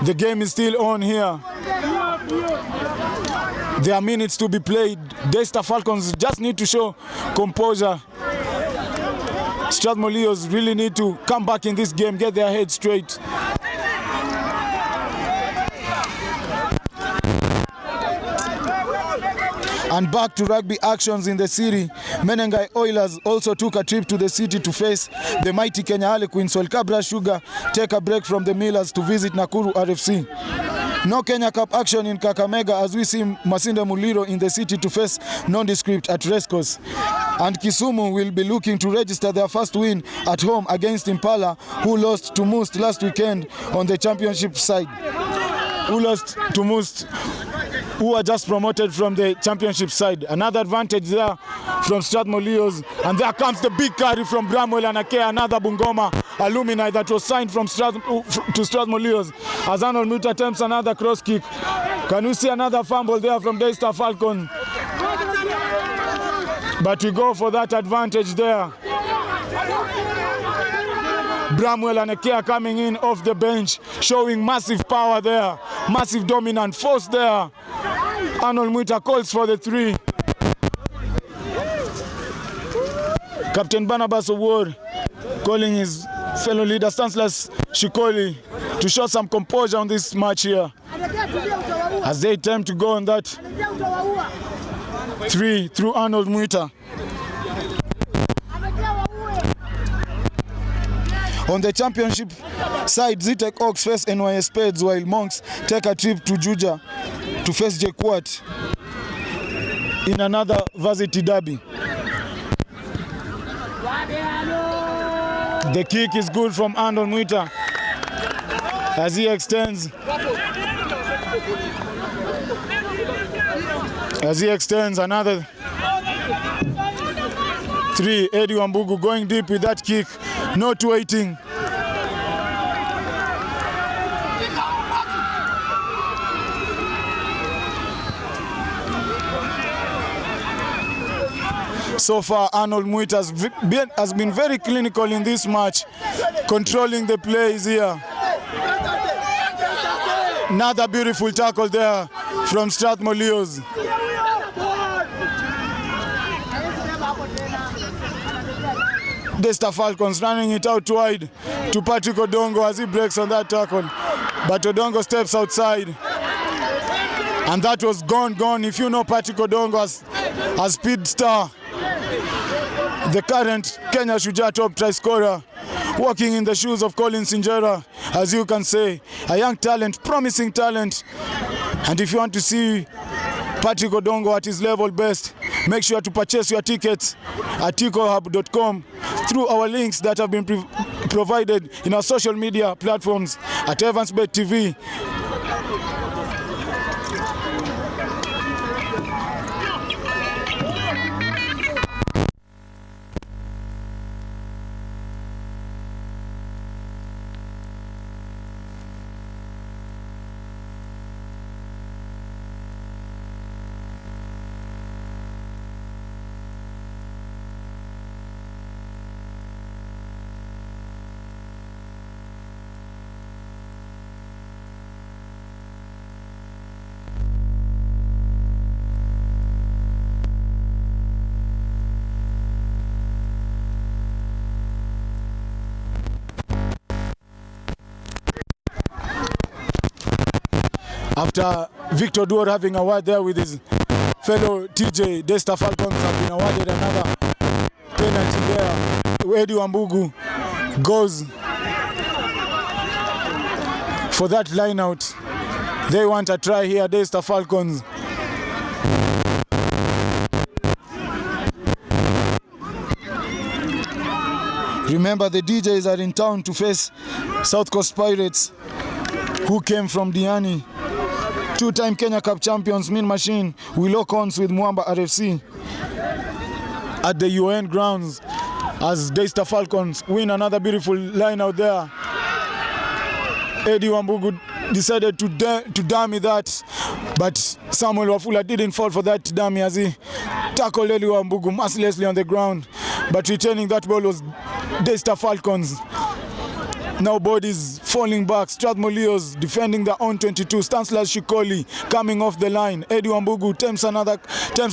The game is still on here. There are minutes to be played. Daystar Falcons just need to show composure. Strathmore Leos really need to come back in this game, get their heads straight. And back to rugby actions in the city. Menengai Oilers also took a trip to the city to face the mighty Kenya Harlequins, while Kabra Sugar take a break from the Millers to visit Nakuru RFC. No Kenya Cup action in Kakamega as we see Masinde Muliro in the city to face Nondescript at Rescos. And Kisumu will be looking to register their first win at home against Impala, who lost to Must last weekend on the championship side. Who lost to Must, who are just promoted from the championship side. Another advantage there from Strathmore Leos. And there comes the big carry from Bramwell and Ake, another Bungoma alumni that was signed from to Strathmore Leos. As Arnold Muta attempts another cross kick. Can we see another fumble there from Daystar Falcon? But we go for that advantage there. Bramwell and Ake coming in off the bench, showing massive power there, massive dominant force there. Arnold Muta calls for the three. Captain Barnabas Award calling his fellow leader Stanislas Shikoli to show some composure on this match here, as they attempt to go on that three through Arnold Muta. On the championship side, Zitek Oaks face NYS Spades, while Monks take a trip to Juja to face JKUAT in another varsity derby. The kick is good from Arnold Muta as he extends. Another three. Eddie Wambugu going deep with that kick, not waiting. So far, Arnold Muta has been very clinical in this match, controlling the plays here. Another beautiful tackle there from Strathmore Leos. Daystar Falcons running it out wide to Patrick Odongo as he breaks on that tackle. But Odongo steps outside. And that was gone. If you know Patrick Odongo as speed star, the current Kenya Shujaa top try scorer, walking in the shoes of Colin Sinjera, as you can say, a young talent, promising talent. And if you want to see Patrick Odongo at his level best, make sure to purchase your tickets at ticohub.com through our links that have been provided in our social media platforms at Evansbet TV. After Victor Duor having a word there with his fellow TJ, Daystar Falcons have been awarded another penalty there. Eddie Wambugu goes for that line out. They want a try here, Daystar Falcons. Remember, the DJs are in town to face South Coast Pirates, who came from Diani. Two-time Kenya Cup champions Mean Machine will lock horns with Mwamba RFC at the UN grounds as Daystar Falcons win another beautiful line out there. Eddie Wambugu decided to dummy that, but Samuel Wafula didn't fall for that dummy as he tackled Eddie Wambugu mercilessly on the ground. But returning that ball was Daystar Falcons. Now bodies falling back. Strathmore Leos defending their own 22. Stanislas Shikoli coming off the line. Eddie Wambugu attempts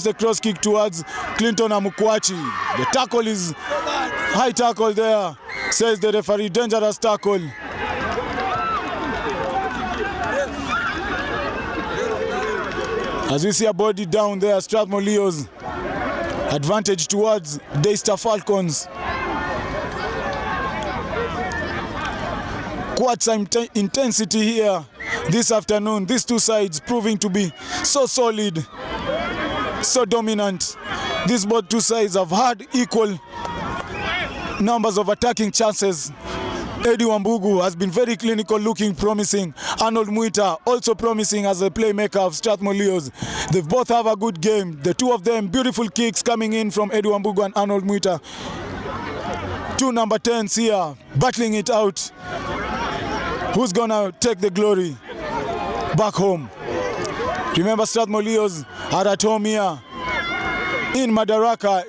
the cross kick towards Clinton Amukwachi. The tackle is high tackle there, says the referee. Dangerous tackle. As we see a body down there, Strathmore Leos advantage towards Daystar Falcons. Quite some intensity here this afternoon. These two sides proving to be so solid, so dominant. These both two sides have had equal numbers of attacking chances. Eddie Wambugu has been very clinical, looking promising. Arnold Muita also promising as a playmaker of Strathmore Leos. They both have a good game. The two of them, beautiful kicks coming in from Eddie Wambugu and Arnold Muita. Two number 10s here, battling it out. Who's gonna take the glory back home? Remember, Strathmore Leos are at home here in Madaraka,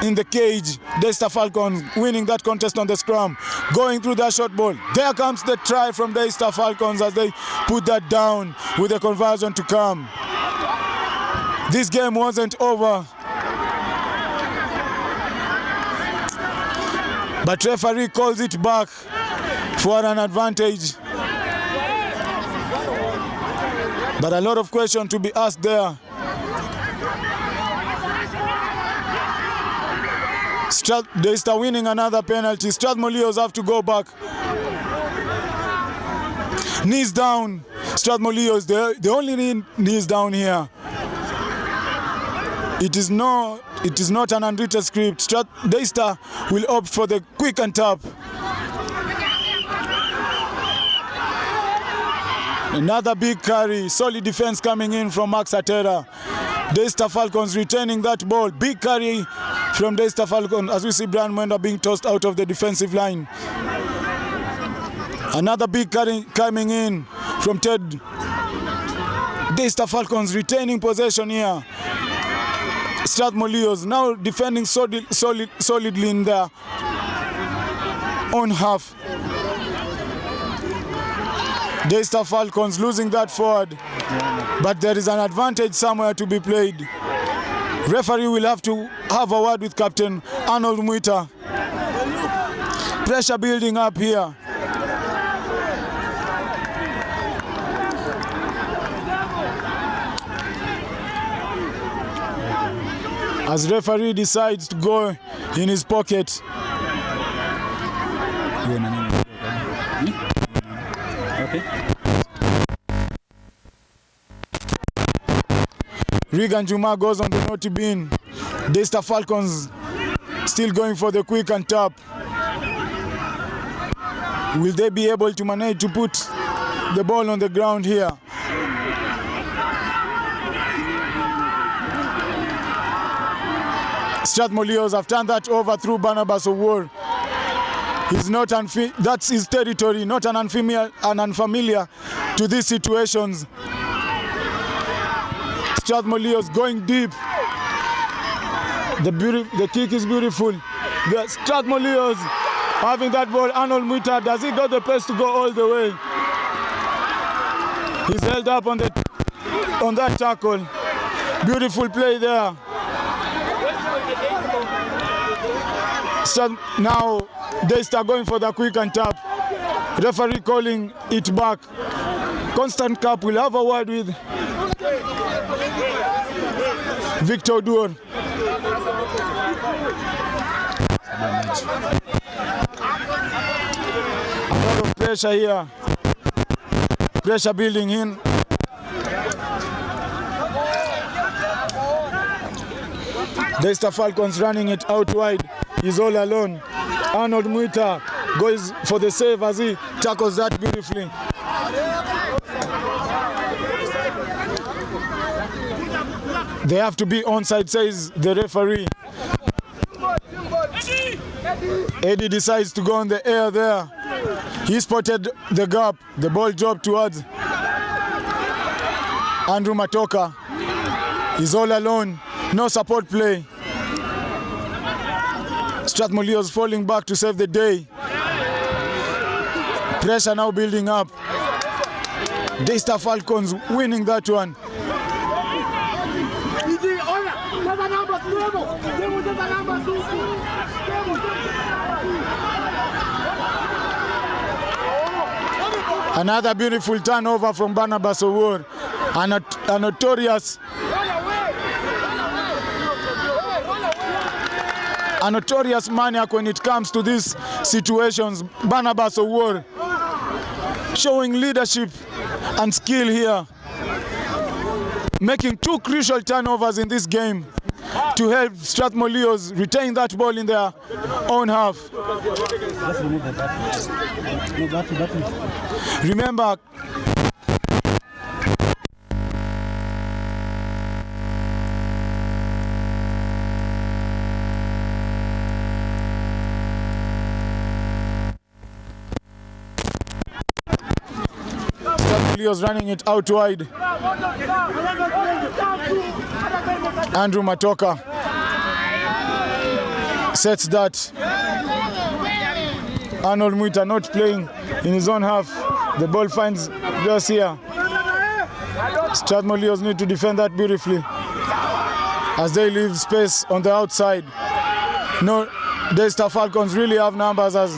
in the cage. Daystar Falcons winning that contest on the scrum, going through that short ball. There comes the try from Daystar Falcons as they put that down with the conversion to come. This game wasn't over, but referee calls it back for an advantage. But a lot of questions to be asked there. Daystar winning another penalty. Strathmore Leos have to go back. Knees down. Strathmore Leos, they only knees down here. It is not an unwritten script. Daystar will opt for the quick and tap. Another big carry, solid defense coming in from Max Atera. Daystar Falcons retaining that ball. Big carry from Daystar Falcons as we see Brian Mwenda being tossed out of the defensive line. Another big carry coming in from Ted. Daystar Falcons retaining possession here. Strathmore Leos now defending solidly in their own half. Daystar Falcons losing that forward, but there is an advantage somewhere to be played. Referee will have to have a word with Captain Arnold Muita. Pressure building up here. As referee decides to go in his pocket. Okay. Regan Juma goes on the naughty bin. Daystar Falcons still going for the quick and tap. Will they be able to manage to put the ball on the ground here? Strathmore Leos have turned that over through Barnabas Owuor. He's not that's his territory, not an unfamiliar to these situations. Strathmore Leos going deep. The kick is beautiful. The Strathmore Leos having that ball. Arnold Muita, does he got the pace to go all the way? He's held up on that tackle. Beautiful play there. So now Daystar going for the quick and tap. Referee calling it back. Constant Cup will have a word with Victor Oduor. A lot of pressure here. Pressure building in. Daystar Falcons running it out wide. He's all alone. Arnold Muita goes for the save as he tackles that beautifully. They have to be onside, says the referee. Eddie decides to go on the air there. He spotted the gap. The ball dropped towards Andrew Matoka. He's all alone. No support play. Strathmore Leos falling back to save the day. Pressure now building up. Daystar Falcons winning that one. Another beautiful turnover from Barnabas Owuor. A notorious maniac when it comes to these situations. Barnabas Owuor showing leadership and skill here, making two crucial turnovers in this game to help Strathmore Leos retain that ball in their own half. Remember, Leos running it out wide. Andrew Matoka sets that. Arnold Muita not playing in his own half. The ball finds Garcia. Strathmore Leos need to defend that beautifully as they leave space on the outside. No, Daystar Falcons really have numbers as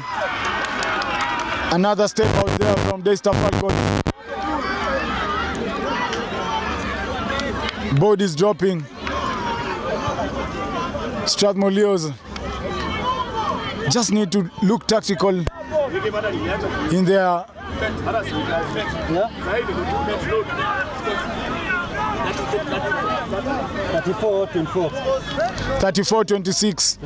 another step out there from Daystar Falcons. Bodies dropping. Strathmore Leos just need to look tactical in their 34-26.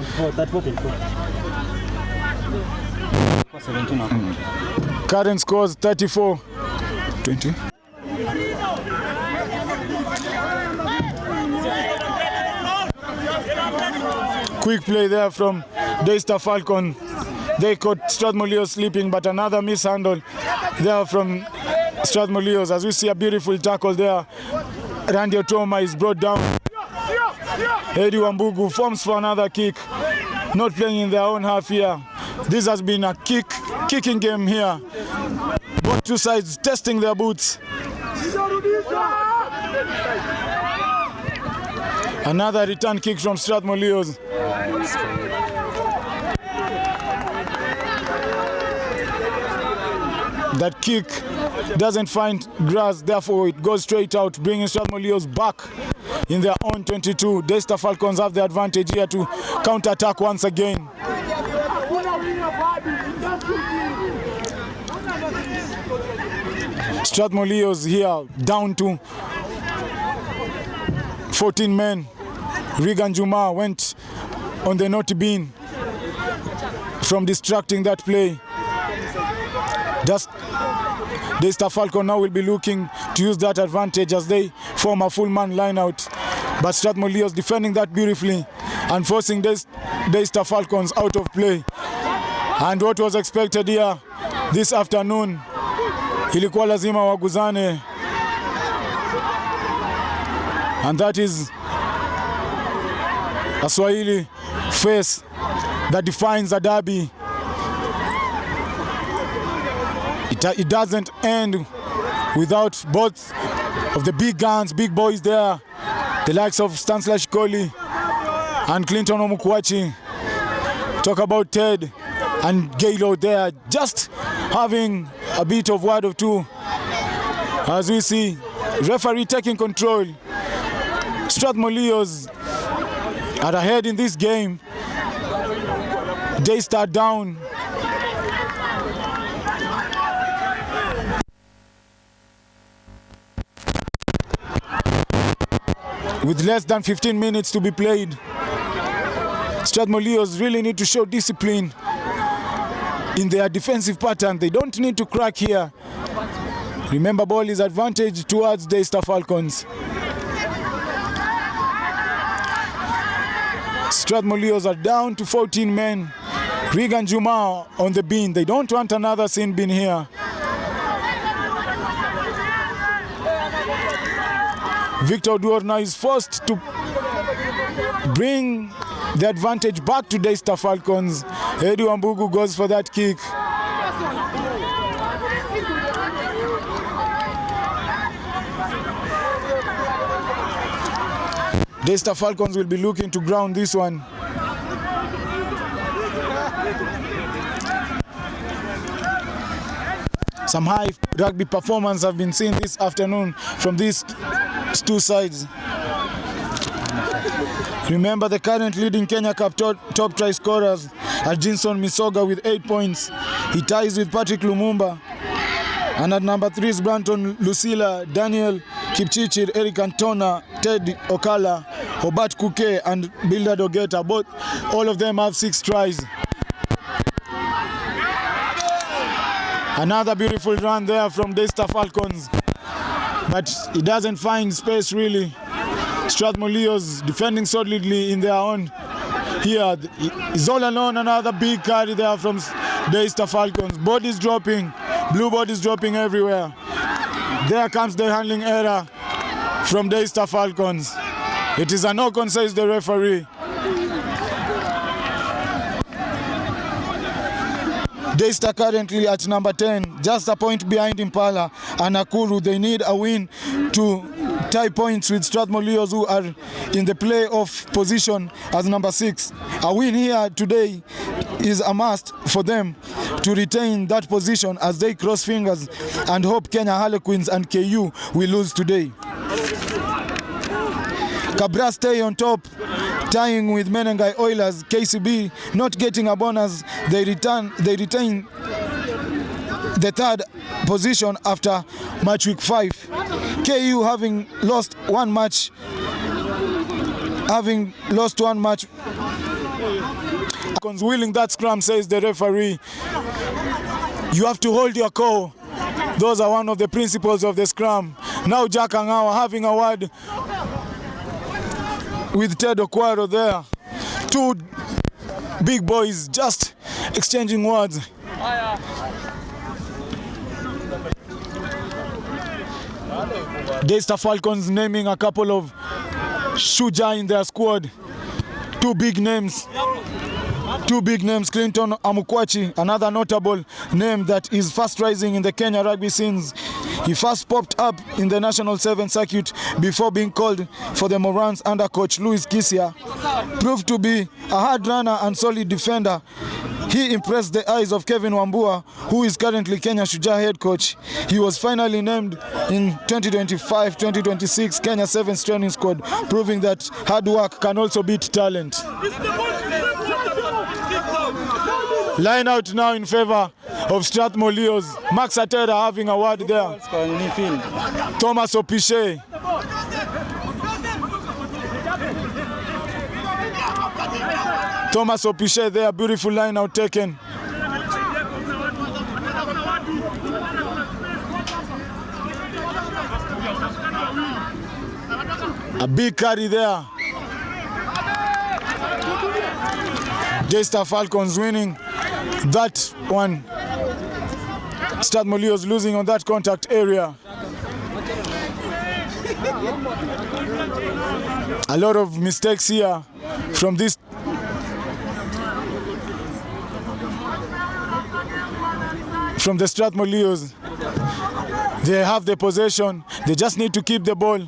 Current scores 34-20. Quick play there from Daystar Falcon. They caught Strathmore Leos sleeping, but another mishandle there from Strathmore Leos as we see a beautiful tackle there. Randy Otoma is brought down. Eddie Wambugu forms for another kick. Not playing in their own half here. This has been a kicking game here. Both two sides testing their boots. Another return kick from Strathmore Leos. That kick doesn't find grass, therefore it goes straight out, bringing Strathmore Leos back in their own 22. Daystar Falcons have the advantage here to counter-attack once again. Strathmore Leos here down to 14 men. Regan Juma went on the naughty bin from distracting that play. Just Daystar Falcon now will be looking to use that advantage as they form a full man line out. But Strathmore Leos defending that beautifully and forcing Daystar Falcons out of play. And what was expected here this afternoon, ilikuwa lazima waguzane. And that is a Swahili face that defines a derby. It doesn't end without both of the big guns, big boys there, the likes of Stanislas Shikoli and Clinton Omukwachi. Talk about Ted and Gaylord there, just having a bit of word or two As we see, referee taking control. Strathmore Leos are ahead in this game. Daystar down. With less than 15 minutes to be played, Strathmore Leos really need to show discipline in their defensive pattern. They don't need to crack here. Remember, ball is advantage towards Daystar Falcons. Strathmore Leos are down to 14 men. Regan Juma on the bin. They don't want another sin bin here. Victor Duorna is forced to bring the advantage back to Daystar Falcons. Eddie Wambugu goes for that kick. Daystar Falcons will be looking to ground this one. Some high rugby performance have been seen this afternoon from these two sides. Remember, the current leading Kenya Cup top try scorers are Jinson Misoga with 8 points. He ties with Patrick Lumumba. And at number 3 is Branton Lucilla, Daniel Kipchichir, Eric Antona, Ted Okala, Hobart Kuke, and Bildad Ogeta. All of them have 6 tries. Another beautiful run there from Daystar Falcons, but it doesn't find space really. Strathmore Leos defending solidly in their own. Here is all alone. Another big carry there from Daystar Falcons. Bodies dropping, blue bodies dropping everywhere. There comes the handling error from Daystar Falcons. It is a knock-on, says the referee. Daystar currently at number 10, just a point behind Impala and Nakuru. They need a win to tie points with Strathmore Leos, who are in the playoff position as number 6. A win here today is a must for them to retain that position as they cross fingers and hope Kenya Harlequins and KU will lose today. Cabra stay on top, tying with Menengai Oilers. KCB not getting a bonus. They retain the 3rd position after match week 5. KU having lost one match. Willing that scrum, says the referee. You have to hold your core. Those are one of the principles of the scrum. Now Jack Angawa having a word with Ted Okwaro there. 2 big boys just exchanging words. Daystar Falcons naming a couple of Shuja in their squad. 2 big names. Clinton Amukwachi, another notable name that is fast rising in the Kenya rugby scenes. He first popped up in the National 7 circuit before being called for the Morans under coach Louis Kisia. Proved to be a hard runner and solid defender. He impressed the eyes of Kevin Wambua, who is currently Kenya Shujaa head coach. He was finally named in 2025-2026 Kenya 7's training squad, proving that hard work can also beat talent. Line out now in favor of Strathmore Leos. Max Atera having a word there. Thomas Opiche. Thomas Opiche there, beautiful line out taken. A big carry there. Daystar Falcons winning that one. Strathmore Leos losing on that contact area. A lot of mistakes here from this. From the Strathmore Leos. They have the possession. They just need to keep the ball.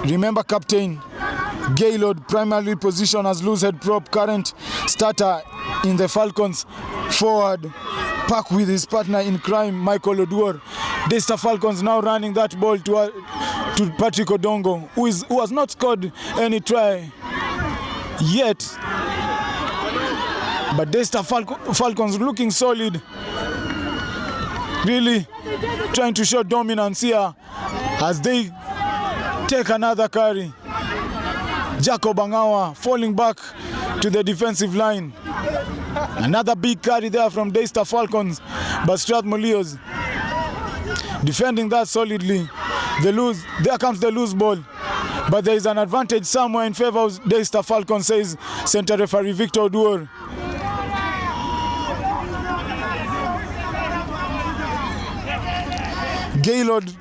Remember, captain Gaylord primarily positioned as loose head prop, current starter in the Falcons forward pack with his partner in crime, Michael Oduor. Daystar Falcons now running that ball to Patrick Odongo, who has not scored any try yet. But Daystar Falcons looking solid, really trying to show dominance here as they take another carry. Jacob Angawa falling back to the defensive line. Another big carry there from Daystar Falcons, but Strathmore defending that solidly. There comes the loose ball, but there is an advantage somewhere in favor of Daystar Falcons, says center referee Victor Oduor. Gaylord,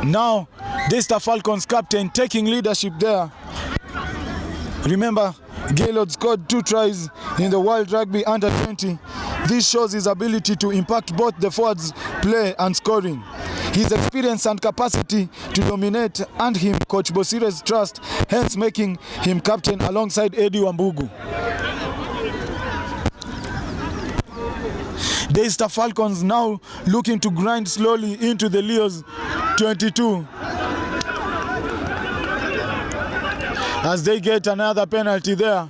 now Daystar Falcons captain, taking leadership there. Remember, Gaylord scored 2 tries in the World Rugby Under-20. This shows his ability to impact both the forwards' play and scoring. His experience and capacity to dominate earned him Coach Bosire's trust, hence making him captain alongside Eddie Wambugu. Daystar Falcons now looking to grind slowly into the Leos 22 as they get another penalty there.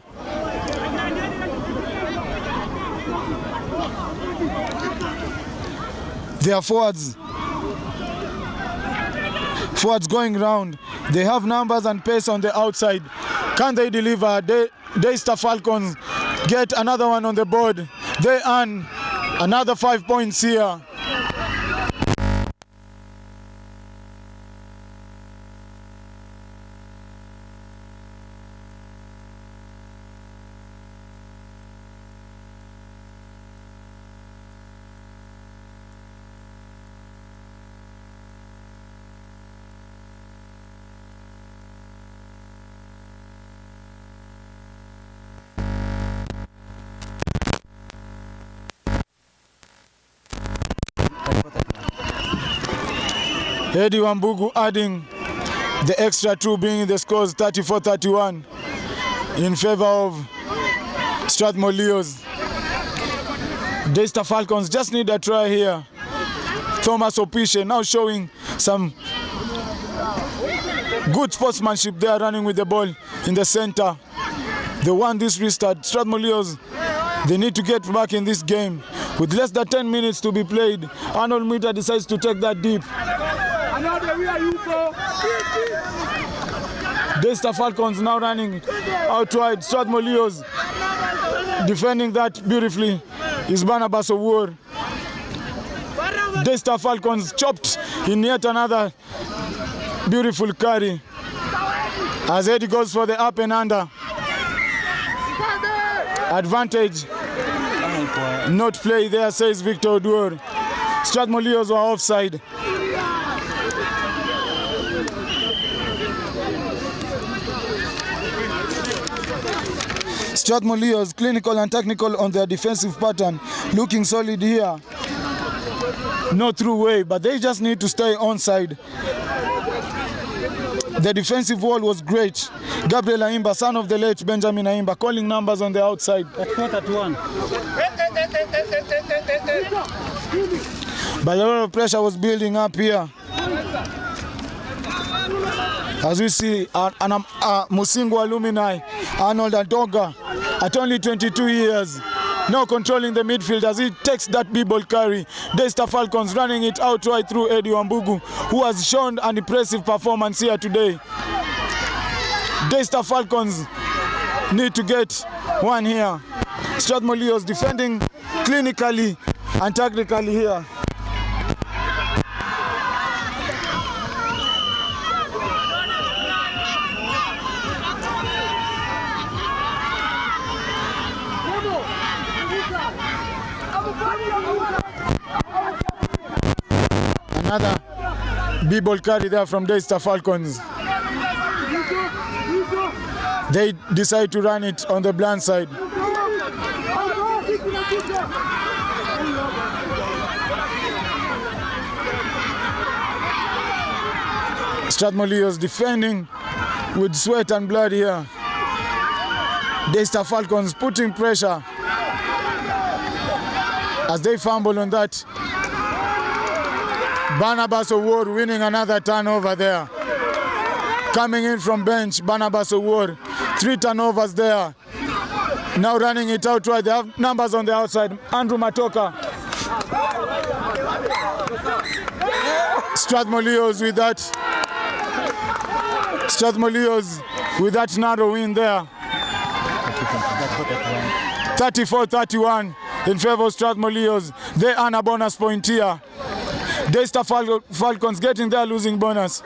Their forwards going round. They have numbers and pace on the outside. Can they deliver? Daystar Falcons get another one on the board. They earn another 5 points here. Eddie Wambugu adding the extra 2, bringing the scores 34-31 in favor of Strathmore Leos. Daystar Falcons just need a try here. Thomas Opishe now showing some good sportsmanship there, running with the ball in the center. They won this restart. Strathmore Leos, they need to get back in this game. With less than 10 minutes to be played, Arnold Muita decides to take that deep. Daystar Falcons now running out wide. Strathmore Leos defending that beautifully is Barnabas Owuor. Daystar Falcons chopped in yet another beautiful carry as Eddie goes for the up and under. Advantage not play there, says Victor Oduor. Strathmore Leos were offside. Strathmore Leos clinical and technical on their defensive pattern, looking solid here. No through way, but they just need to stay onside. The defensive wall was great. Gabriel Aimba, son of the late Benjamin Aimba, calling numbers on the outside. But a lot of pressure was building up here. As we see, Musingu alumni, Arnold Adoga, at only 22 years, now controlling the midfield as he takes that b-ball carry. Daystar Falcons running it outright through Eddie Wambugu, who has shown an impressive performance here today. Daystar Falcons need to get one here. Strathmore Leos defending clinically and tactically here. Another b-ball carry there from Daystar Falcons. They decide to run it on the blind side. Strathmore Leos defending with sweat and blood here. Daystar Falcons putting pressure as they fumble on that. Barnabas Award winning another turnover there. Coming in from bench, Barnabas Award. 3 turnovers there. Now running it out right. They have numbers on the outside. Andrew Matoka. Strathmore Leos with that. Strathmore Leos with that narrow win there. 34-31 in favor of Strathmore Leos. They earn a bonus point here. Daystar Falcons getting their losing bonus.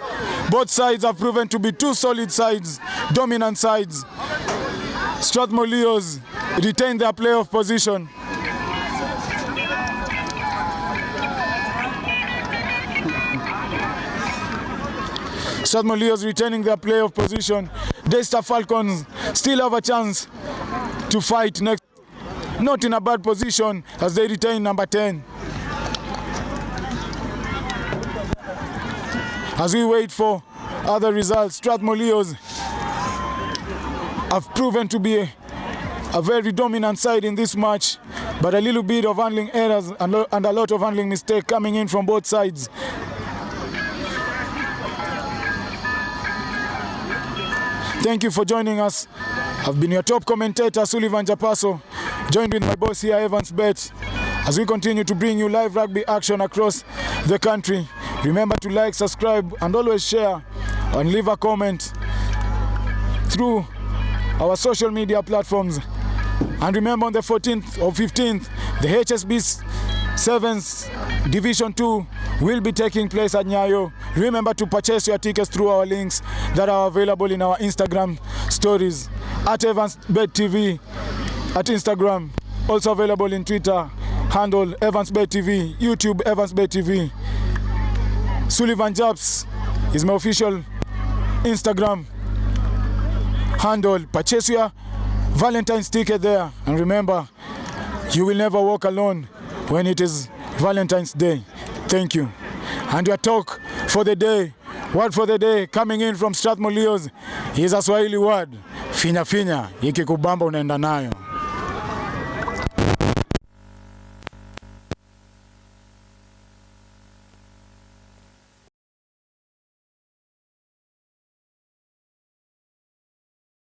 Both sides have proven to be 2 solid sides, dominant sides. Strathmore Leos retain their playoff position. Strathmore Leos retaining their playoff position. Daystar Falcons still have a chance to fight next. Not in a bad position as they retain number 10. As we wait for other results, Strathmore Leos have proven to be a very dominant side in this match, but a little bit of handling errors and a lot of handling mistakes coming in from both sides. Thank you for joining us. I've been your top commentator, Sullivan Japaso, joined with my boss here, Evans Bet, as we continue to bring you live rugby action across the country. Remember to like, subscribe, and always share and leave a comment through our social media platforms. And remember, on the 14th or 15th, the HSB 7's Division 2 will be taking place at Nyayo. Remember to purchase your tickets through our links that are available in our Instagram stories at EvansBetTV at Instagram, also available in Twitter, handle EvansBetTV, YouTube EvansBetTV. Sullivan Japs is my official Instagram handle. Purchase your Valentine's ticket there, and remember, you will never walk alone when it is Valentine's Day. Thank you. And your talk for the day, word for the day, coming in from Strathmore Leos, is a Swahili word, finya finya, ikikubamba unaenda nayo.